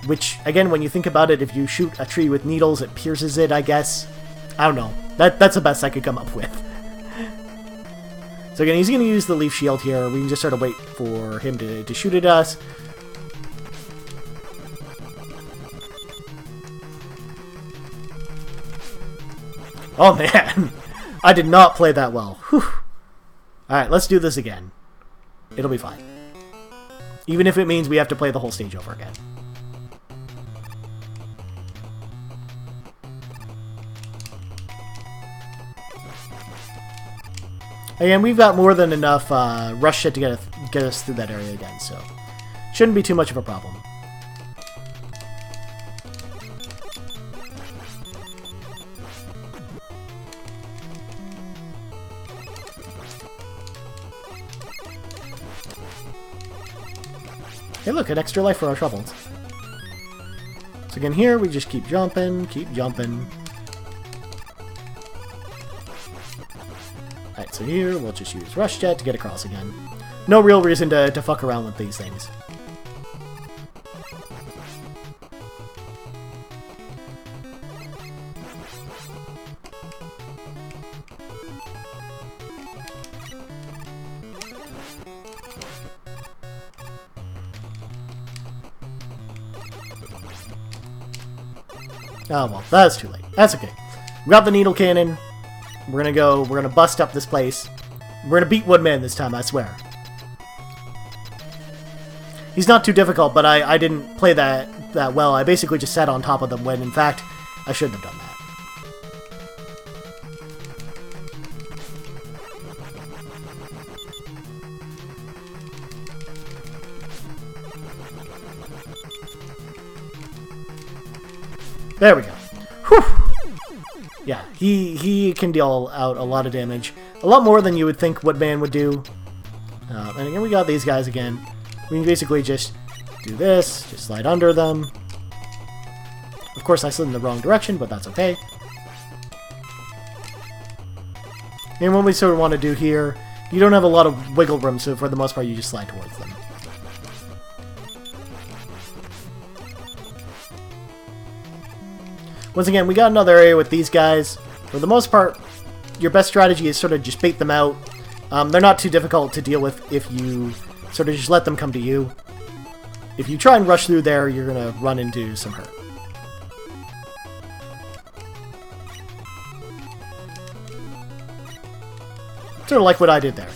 which, again, when you think about it, if you shoot a tree with needles, it pierces it, I guess. I don't know. That's the best I could come up with. So again, he's going to use the leaf shield here. We can just sort of wait for him to shoot at us. Oh man, I did not play that well. Whew. Alright, let's do this again. It'll be fine. Even if it means we have to play the whole stage over again. Again, we've got more than enough rush shit to get us through that area again, so shouldn't be too much of a problem. Hey look, an extra life for our troubles. So again here, we just keep jumping, keep jumping. Alright, so here, we'll just use Rush Jet to get across again. No real reason to fuck around with these things. Oh well, that's too late. That's okay. We got the needle cannon. We're gonna bust up this place. We're gonna beat Woodman this time, I swear. He's not too difficult, but I didn't play that well. I basically just sat on top of them when, in fact, I shouldn't have done that. There we go. Whew! Yeah, he can deal out a lot of damage. A lot more than you would think Woodman would do. And again, we got these guys again. We can basically just do this, just slide under them. Of course, I slid in the wrong direction, but that's okay. And what we sort of want to do here, you don't have a lot of wiggle room, so for the most part, you just slide towards them. Once again, we got another area with these guys. For the most part, your best strategy is sort of just bait them out. They're not too difficult to deal with if you sort of just let them come to you. If you try and rush through there, you're going to run into some hurt. Sort of like what I did there.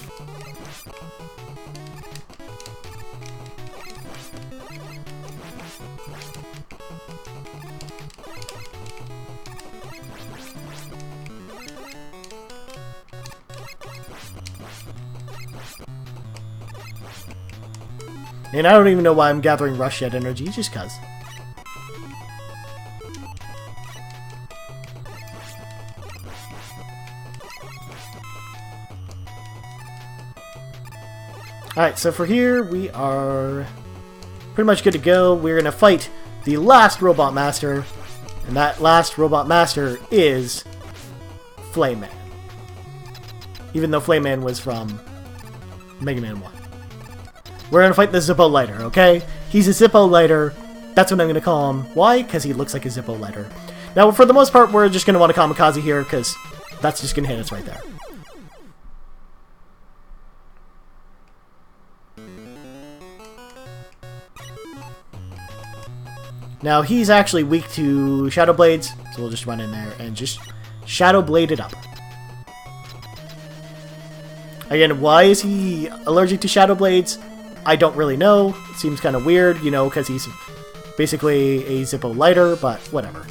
And I don't even know why I'm gathering Rush Jet energy, just cuz. Alright, so for here, we are pretty much good to go. We're going to fight the last Robot Master, and that last Robot Master is Flame Man. Even though Flame Man was from Mega Man 1. We're going to fight the Zippo Lighter, okay? He's a Zippo Lighter. That's what I'm going to call him. Why? Because he looks like a Zippo Lighter. Now, for the most part, we're just going to want to kamikaze here, because that's just going to hit us right there. Now, he's actually weak to Shadow Blades, so we'll just run in there and just Shadow Blade it up. Again, why is he allergic to Shadow Blades? I don't really know. It seems kind of weird, you know, because he's basically a Zippo Lighter, but whatever.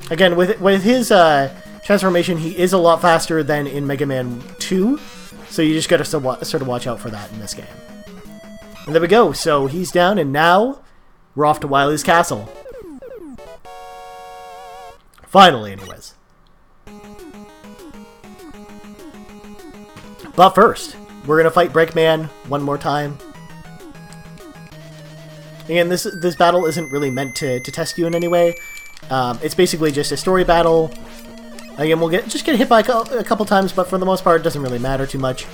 Again, with his transformation, he is a lot faster than in Mega Man 2, So you just gotta sort of watch out for that in this game. And there we go. So he's down, and now we're off to Wily's castle. Finally, anyways. But first, we're gonna fight Breakman one more time. Again, this battle isn't really meant to test you in any way. It's basically just a story battle. Again, we'll just get hit by a couple times, but for the most part, it doesn't really matter too much.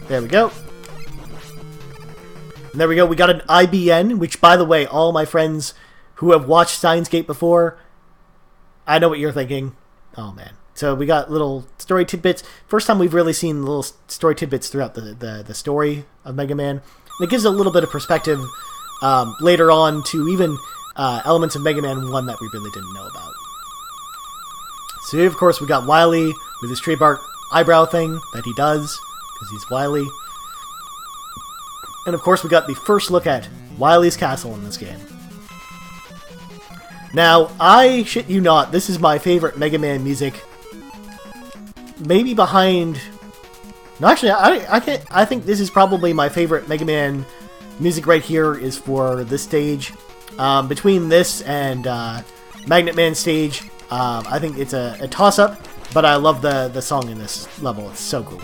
There we go. And there we go. We got an IBN, which, by the way, all my friends who have watched Steins Gate before, I know what you're thinking. Oh, man. So we got little story tidbits. First time we've really seen little story tidbits throughout the story of Mega Man. And it gives a little bit of perspective later on to even elements of Mega Man 1 that we really didn't know about. So here, of course, we got Wily with his trademark eyebrow thing that he does, because he's Wily. And of course, we got the first look at Wily's castle in this game. Now, I shit you not, this is my favorite Mega Man music. Maybe behind... No, actually, I think this is probably my favorite Mega Man music right here is for this stage. Between this and Magnet Man stage, I think it's a toss-up, but I love the song in this level. It's so cool.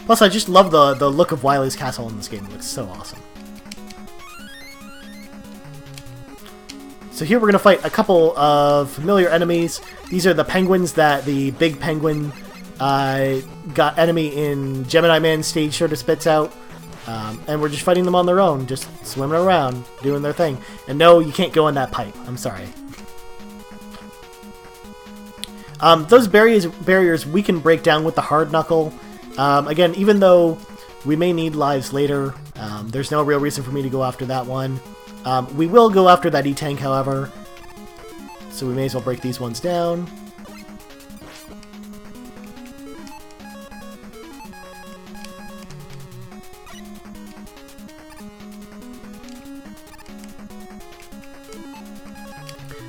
Plus, I just love the look of Wily's castle in this game. It looks so awesome. So here we're going to fight a couple of familiar enemies. These are the penguins that the big penguin got enemy in Gemini Man stage sort of spits out. And we're just fighting them on their own, just swimming around, doing their thing. And no, you can't go in that pipe. I'm sorry. Those barriers we can break down with the hard knuckle. Again, even though we may need lives later, there's no real reason for me to go after that one. We will go after that E-Tank, however, so we may as well break these ones down.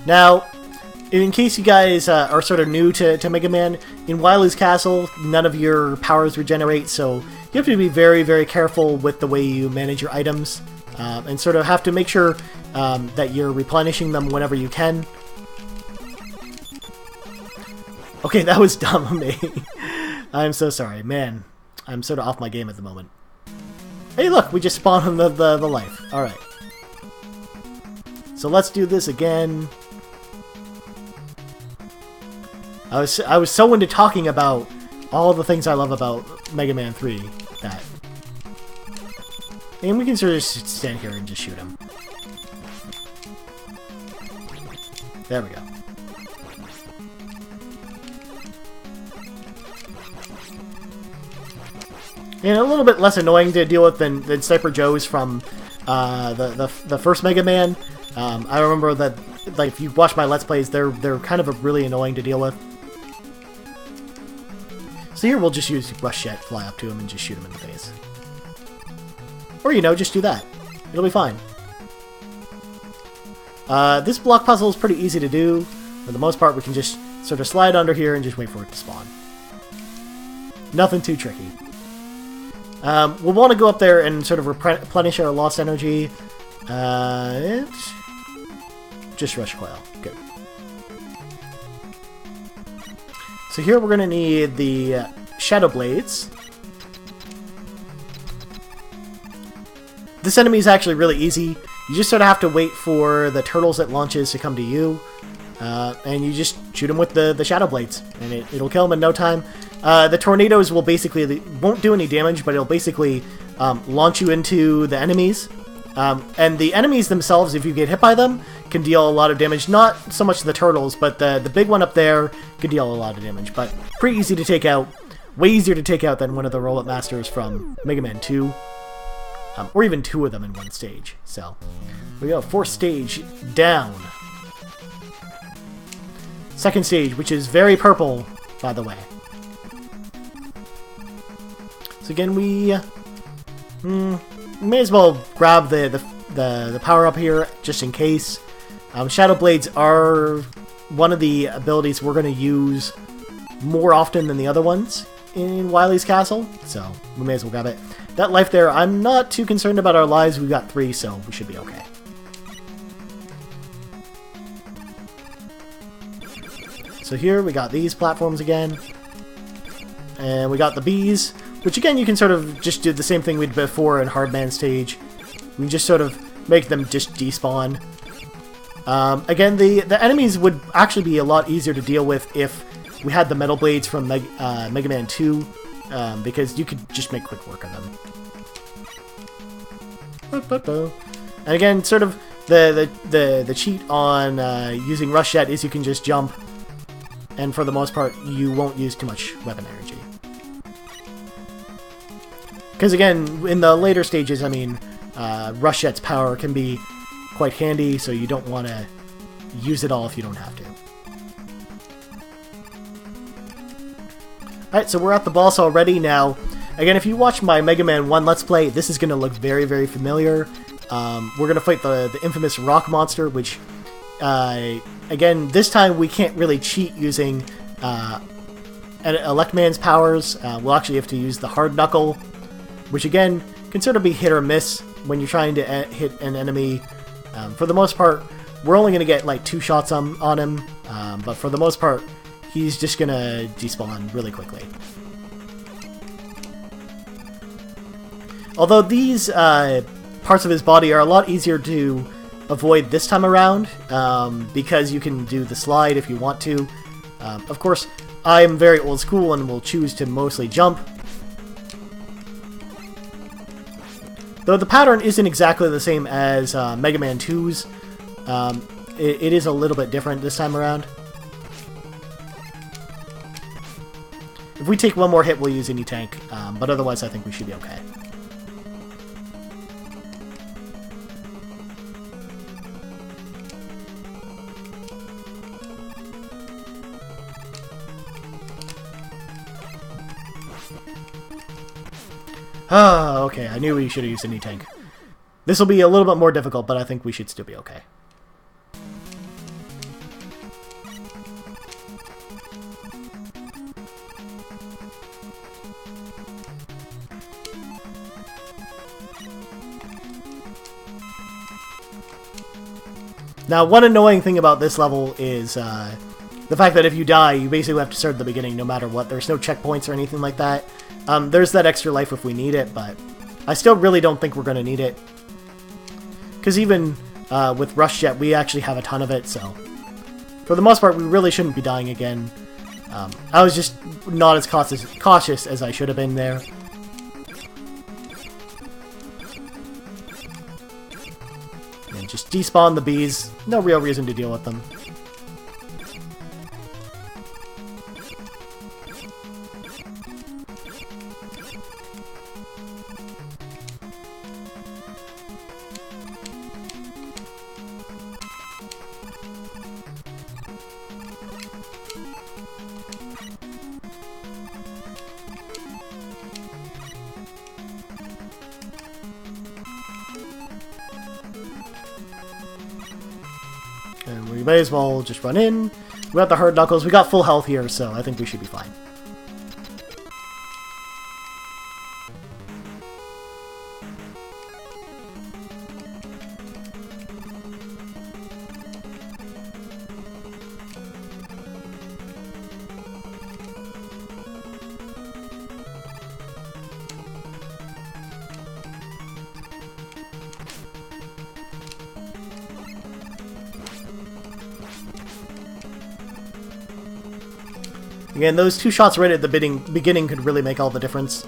Now, in case you guys are sort of new to Mega Man, in Wily's Castle, none of your powers regenerate, so you have to be very, very careful with the way you manage your items, and sort of have to make sure that you're replenishing them whenever you can. Okay, that was dumb of me. I'm so sorry. Man, I'm sort of off my game at the moment. Hey, look, we just spawned on the life. Alright. So let's do this again. I was so into talking about all the things I love about Mega Man 3 that... And we can sort of just stand here and just shoot him. There we go. And a little bit less annoying to deal with than Sniper Joe's from the first Mega Man. I remember that, like, if you watch my Let's Plays, they're kind of really annoying to deal with. So here we'll just use Rush Jet, fly up to him, and just shoot him in the face. Or, you know, just do that. It'll be fine. This block puzzle is pretty easy to do. For the most part, we can just sort of slide under here and just wait for it to spawn. Nothing too tricky. We'll want to go up there and sort of replenish our lost energy. Just Rush Coil. Good. So here we're going to need the Shadow Blades. This enemy is actually really easy. You just sort of have to wait for the turtles it launches to come to you. And you just shoot them with the Shadow Blades. And it'll kill them in no time. The tornadoes will basically... won't do any damage, but it'll basically launch you into the enemies. And the enemies themselves, if you get hit by them, can deal a lot of damage. Not so much the turtles, but the big one up there can deal a lot of damage. But pretty easy to take out. Way easier to take out than one of the Roll-Up Masters from Mega Man 2. Or even two of them in one stage. So, we go. Fourth stage, down. Second stage, which is very purple, by the way. So again, we may as well grab the power up here just in case. Shadow Blades are one of the abilities we're going to use more often than the other ones in Wily's Castle, so we may as well grab it. That life there, I'm not too concerned about our lives. We've got 3, so we should be okay. So here we got these platforms again, and we got the bees, which again you can sort of just do the same thing we did before in Hardman stage. We can just sort of make them just despawn. Again, the enemies would actually be a lot easier to deal with if we had the Metal Blades from Mega Man 2, because you could just make quick work of them. And again, sort of the cheat on using Rush Jet is you can just jump, and for the most part, you won't use too much weapon energy. Because again, in the later stages, I mean, Rush Jet's power can be quite handy, so you don't want to use it all if you don't have to. Alright, so we're at the boss already now. Again, if you watch my Mega Man 1 Let's Play, this is going to look very, very familiar. We're going to fight the infamous rock monster, which, again, this time we can't really cheat using Electman's powers. We'll actually have to use the Hard Knuckle, which, again, can sort of be hit or miss when you're trying to hit an enemy. For the most part, we're only going to get like 2 shots on him, but for the most part, he's just going to despawn really quickly. Although these parts of his body are a lot easier to avoid this time around, because you can do the slide if you want to. Of course, I'm very old school and will choose to mostly jump. Though the pattern isn't exactly the same as Mega Man 2's, it is a little bit different this time around. If we take one more hit, we'll use any tank, but otherwise I think we should be okay. Ah, okay, I knew we should have used any tank. This will be a little bit more difficult, but I think we should still be okay. Now, one annoying thing about this level is the fact that if you die, you basically have to start at the beginning no matter what. There's no checkpoints or anything like that. There's that extra life if we need it, but I still really don't think we're going to need it. Because even with Rush Jet, we actually have a ton of it, so for the most part, we really shouldn't be dying again. I was just not as cautious as I should have been there. And just despawn the bees. No real reason to deal with them. And we may as well just run in. We got the Hard Knuckles. We got full health here, so I think we should be fine. Again, those 2 shots right at the beginning could really make all the difference.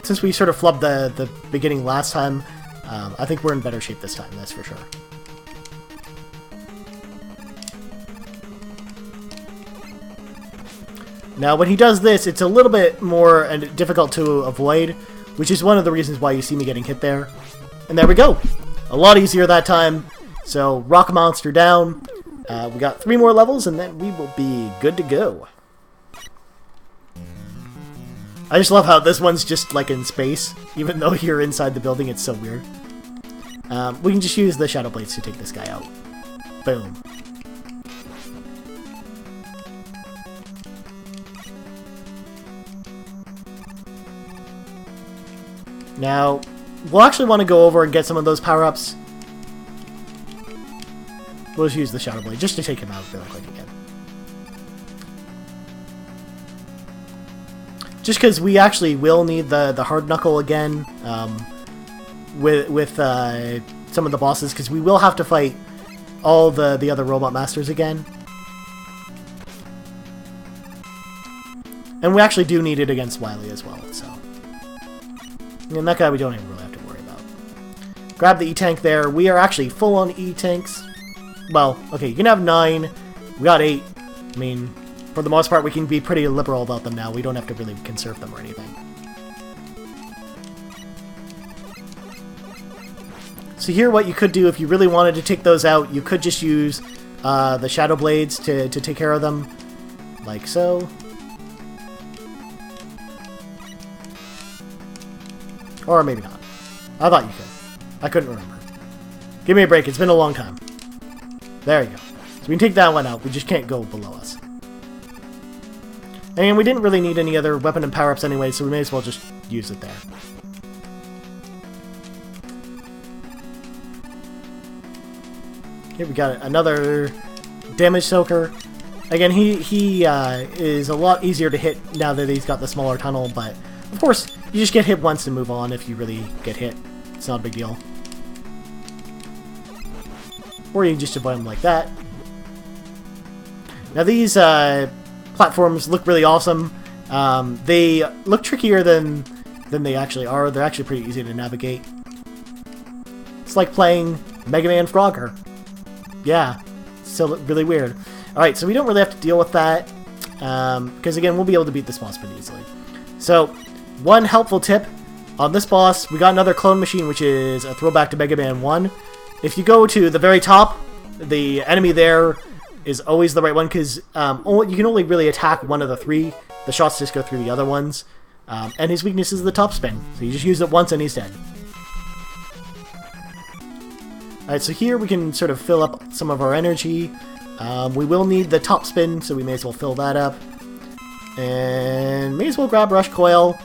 Since we sort of flubbed the beginning last time, I think we're in better shape this time, that's for sure. Now, when he does this, it's a little bit more difficult to avoid, which is one of the reasons why you see me getting hit there. And there we go! A lot easier that time. So, Rock Monster down. We got 3 more levels, and then we will be good to go. I just love how this one's just like in space, even though you're inside the building. It's so weird. We can just use the Shadow Blades to take this guy out. Boom. Now, we'll actually want to go over and get some of those power-ups. We'll just use the Shadow Blade just to take him out really quick again. Just because we actually will need the Hard Knuckle again with some of the bosses, because we will have to fight all the other Robot Masters again. And we actually do need it against Wily as well, so... And that guy we don't even really have to worry about. Grab the E-Tank there. We are actually full on E-Tanks. Well, okay, you can have 9. We got 8. I mean, for the most part, we can be pretty liberal about them now. We don't have to really conserve them or anything. So here, what you could do, if you really wanted to take those out, you could just use the Shadow Blades to take care of them. Like so. Or maybe not. I thought you could. I couldn't remember. Give me a break. It's been a long time. There you go. So we can take that one out. We just can't go below us. And we didn't really need any other weapon and power-ups anyway, so we may as well just use it there. Here we got another damage soaker. Again, he is a lot easier to hit now that he's got the smaller tunnel, but of course, you just get hit once and move on if you really get hit. It's not a big deal. Or you can just avoid them like that. Now these platforms look really awesome. They look trickier than they actually are. They're actually pretty easy to navigate. It's like playing Mega Man Frogger. Yeah, still really weird. Alright, so we don't really have to deal with that. Because again, we'll be able to beat this boss pretty easily. So, one helpful tip on this boss, we got another clone machine, which is a throwback to Mega Man 1. If you go to the very top, the enemy there is always the right one, because you can only really attack one of the 3. The shots just go through the other ones. And his weakness is the top spin, so you just use it once and he's dead. Alright, so here we can sort of fill up some of our energy. We will need the top spin, so we may as well fill that up. And may as well grab Rush Coil.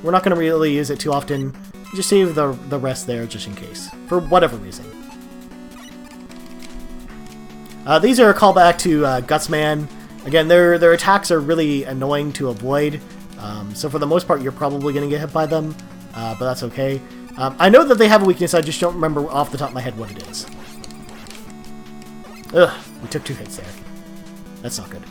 We're not going to really use it too often. Just save the rest there just in case, for whatever reason. These are a callback to Gutsman. Again, their attacks are really annoying to avoid. So for the most part, you're probably going to get hit by them, but that's okay. I know that they have a weakness, I just don't remember off the top of my head what it is. Ugh, we took 2 hits there. That's not good.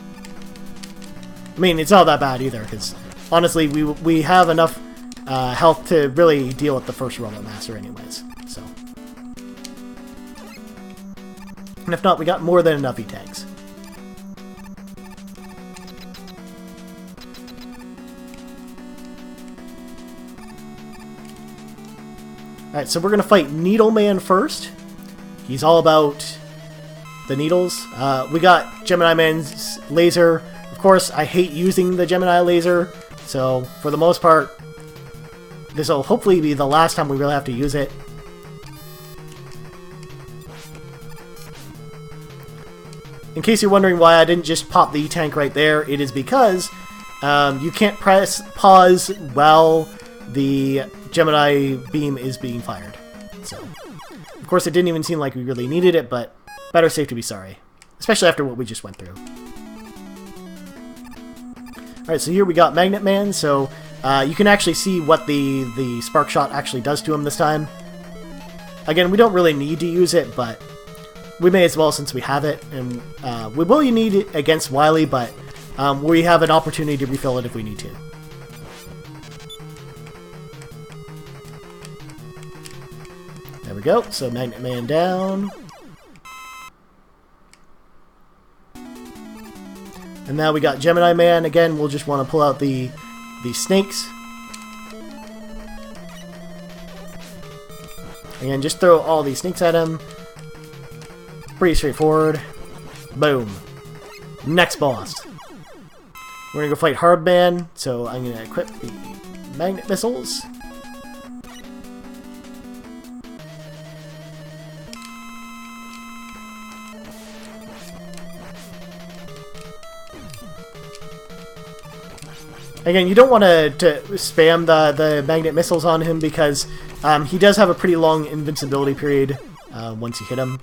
I mean, it's not that bad either, because honestly, we have enough health to really deal with the first Robot Master anyways, so. And if not, we got more than enough E-Tanks. Alright, so we're going to fight Needle Man first. He's all about the needles. We got Gemini Man's laser. Of course, I hate using the Gemini laser, so for the most part, this will hopefully be the last time we really have to use it. In case you're wondering why I didn't just pop the E-Tank right there, it is because you can't press pause while the Gemini beam is being fired. So, of course, it didn't even seem like we really needed it, but better safe to be sorry. Especially after what we just went through. Alright, so here we got Magnet Man, so you can actually see what the Spark Shot actually does to him this time. Again, we don't really need to use it, but we may as well since we have it. And we will need it against Wily, but we have an opportunity to refill it if we need to. There we go, so Magnet Man down. And now we got Gemini Man. Again, we'll just want to pull out the snakes. Again, just throw all these snakes at him. Pretty straightforward. Boom. Next boss. We're going to go fight Hard Man, so I'm going to equip the magnet missiles. Again, you don't want to spam the magnet missiles on him because he does have a pretty long invincibility period once you hit him.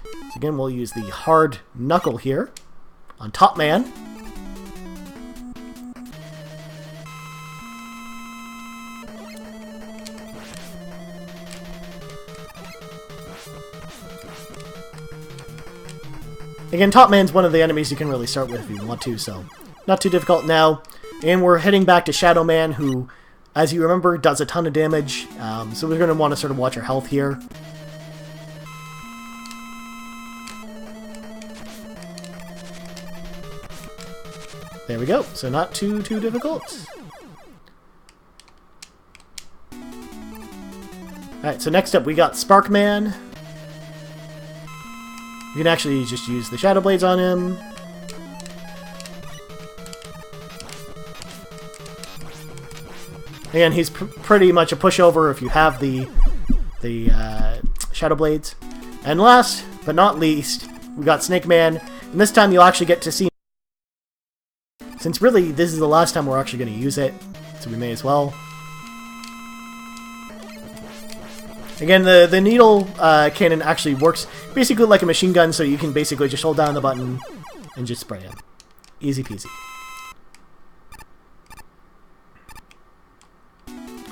So again, we'll use the hard knuckle here on Top Man. Again, Top Man's one of the enemies you can really start with if you want to, so not too difficult now. And we're heading back to Shadow Man, who, as you remember, does a ton of damage. So we're going to want to sort of watch our health here. There we go. So not too difficult. Alright, so next up we got Sparkman. You can actually just use the Shadow Blades on him. Again, he's pretty much a pushover if you have the Shadow Blades. And last but not least, we got Snake Man. And this time you'll actually get to see, since really this is the last time we're actually going to use it, so we may as well. Again, the needle cannon actually works basically like a machine gun, so you can basically just hold down the button and just spray him. Easy peasy.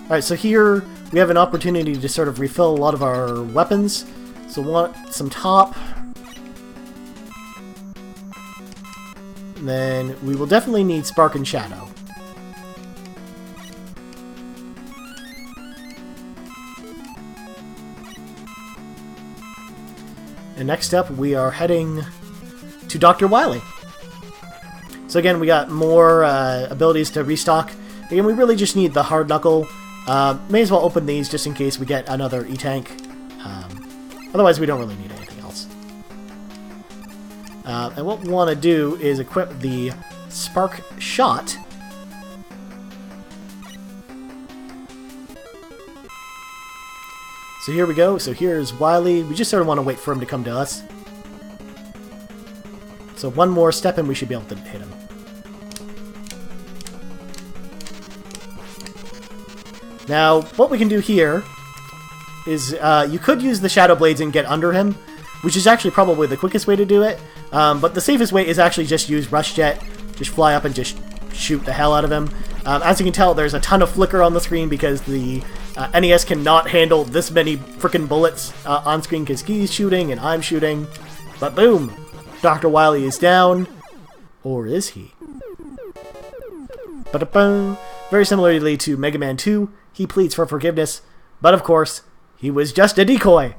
Alright, so here we have an opportunity to sort of refill a lot of our weapons. So we want some top. And then we will definitely need Spark and Shadow. And next up, we are heading to Dr. Wily. So again, we got more abilities to restock. Again, we really just need the hard knuckle. May as well open these just in case we get another E-Tank. Otherwise, we don't really need anything else. And what we want to do is equip the Spark Shot. So here we go. So here's Wily. We just sort of want to wait for him to come to us. So one more step and we should be able to hit him. Now, what we can do here is you could use the Shadow Blades and get under him, which is actually probably the quickest way to do it. But the safest way is actually just use Rush Jet, just fly up and just shoot the hell out of him. As you can tell, there's a ton of flicker on the screen because the NES cannot handle this many frickin' bullets on screen because he's shooting and I'm shooting. But boom! Dr. Wily is down. Or is he? Ba-da-boom! Very similarly to Mega Man 2, he pleads for forgiveness, but of course, he was just a decoy.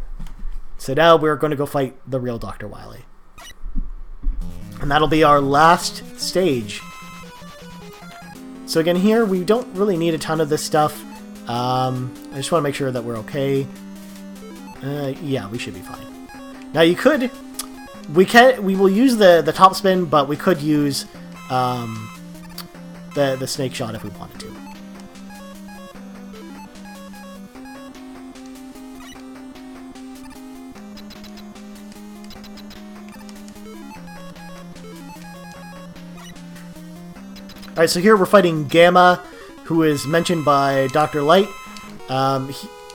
So now we're going to go fight the real Dr. Wily. And that'll be our last stage. So again, here, we don't really need a ton of this stuff. I just want to make sure that we're okay. Yeah, we should be fine. Now you could... We will use the top spin, but we could use the snake shot if we wanted to. Alright, so here we're fighting Gamma, who is mentioned by Dr. Light.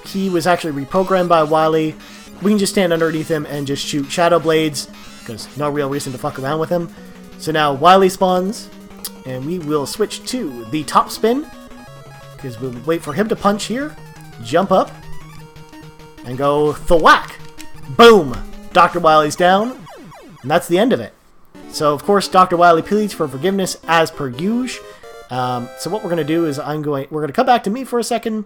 He was actually reprogrammed by Wily. We can just stand underneath him and just shoot Shadow Blades, because no real reason to fuck around with him. So now Wily spawns, and we will switch to the top spin, because we'll wait for him to punch here, jump up, and go thwack! Boom! Dr. Wily's down, and that's the end of it. So, of course, Dr. Wily pleads for forgiveness as per usual. So what we're going to do is we're going to come back to me for a second.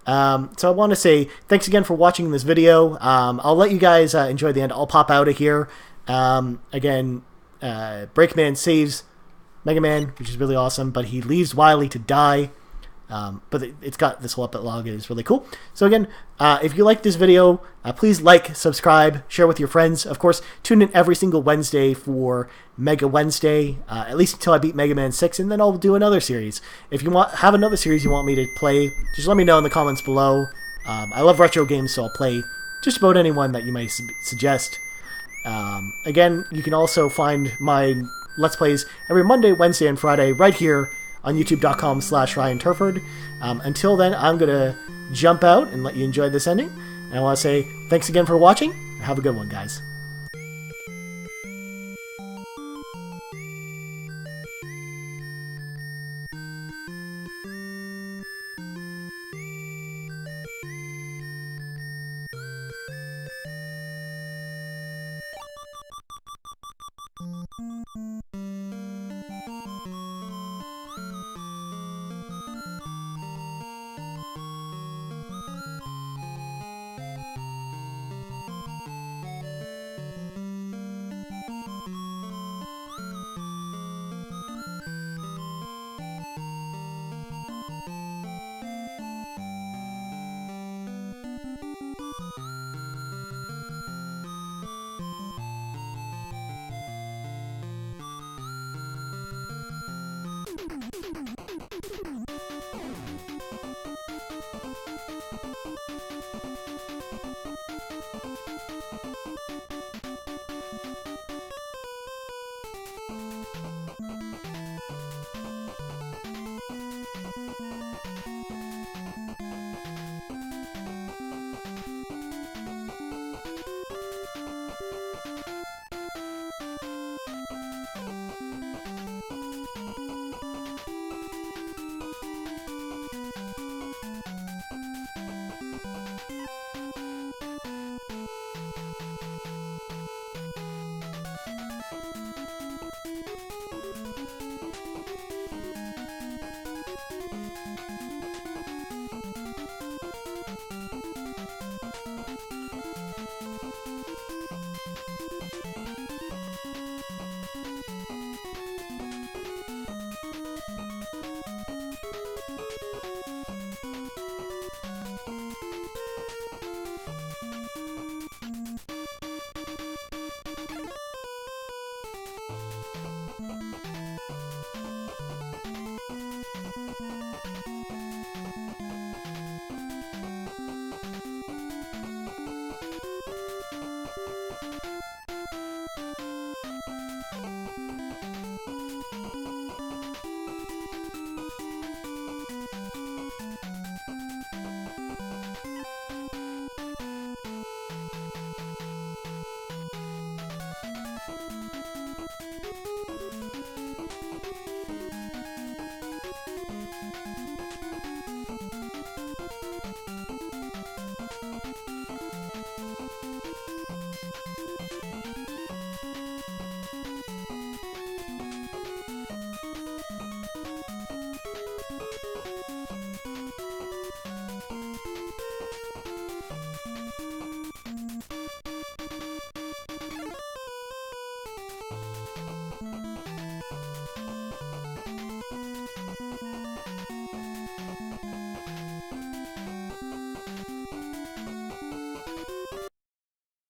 So I want to say thanks again for watching this video. I'll let you guys enjoy the end. I'll pop out of here. Again, Breakman saves Mega Man, which is really awesome, but he leaves Wily to die. But it's got this whole epilogue. It is really cool. So again, if you like this video, please like, subscribe, share with your friends. Of course, tune in every single Wednesday for Mega Wednesday, at least until I beat Mega Man 6, and then I'll do another series. If you have another series you want me to play, just let me know in the comments below. I love retro games, so I'll play just about anyone that you may suggest. Again, you can also find my Let's Plays every Monday, Wednesday, and Friday right here on youtube.com/Ryan Turford. Until then, I'm going to jump out and let you enjoy this ending. And I want to say thanks again for watching. Have a good one, guys.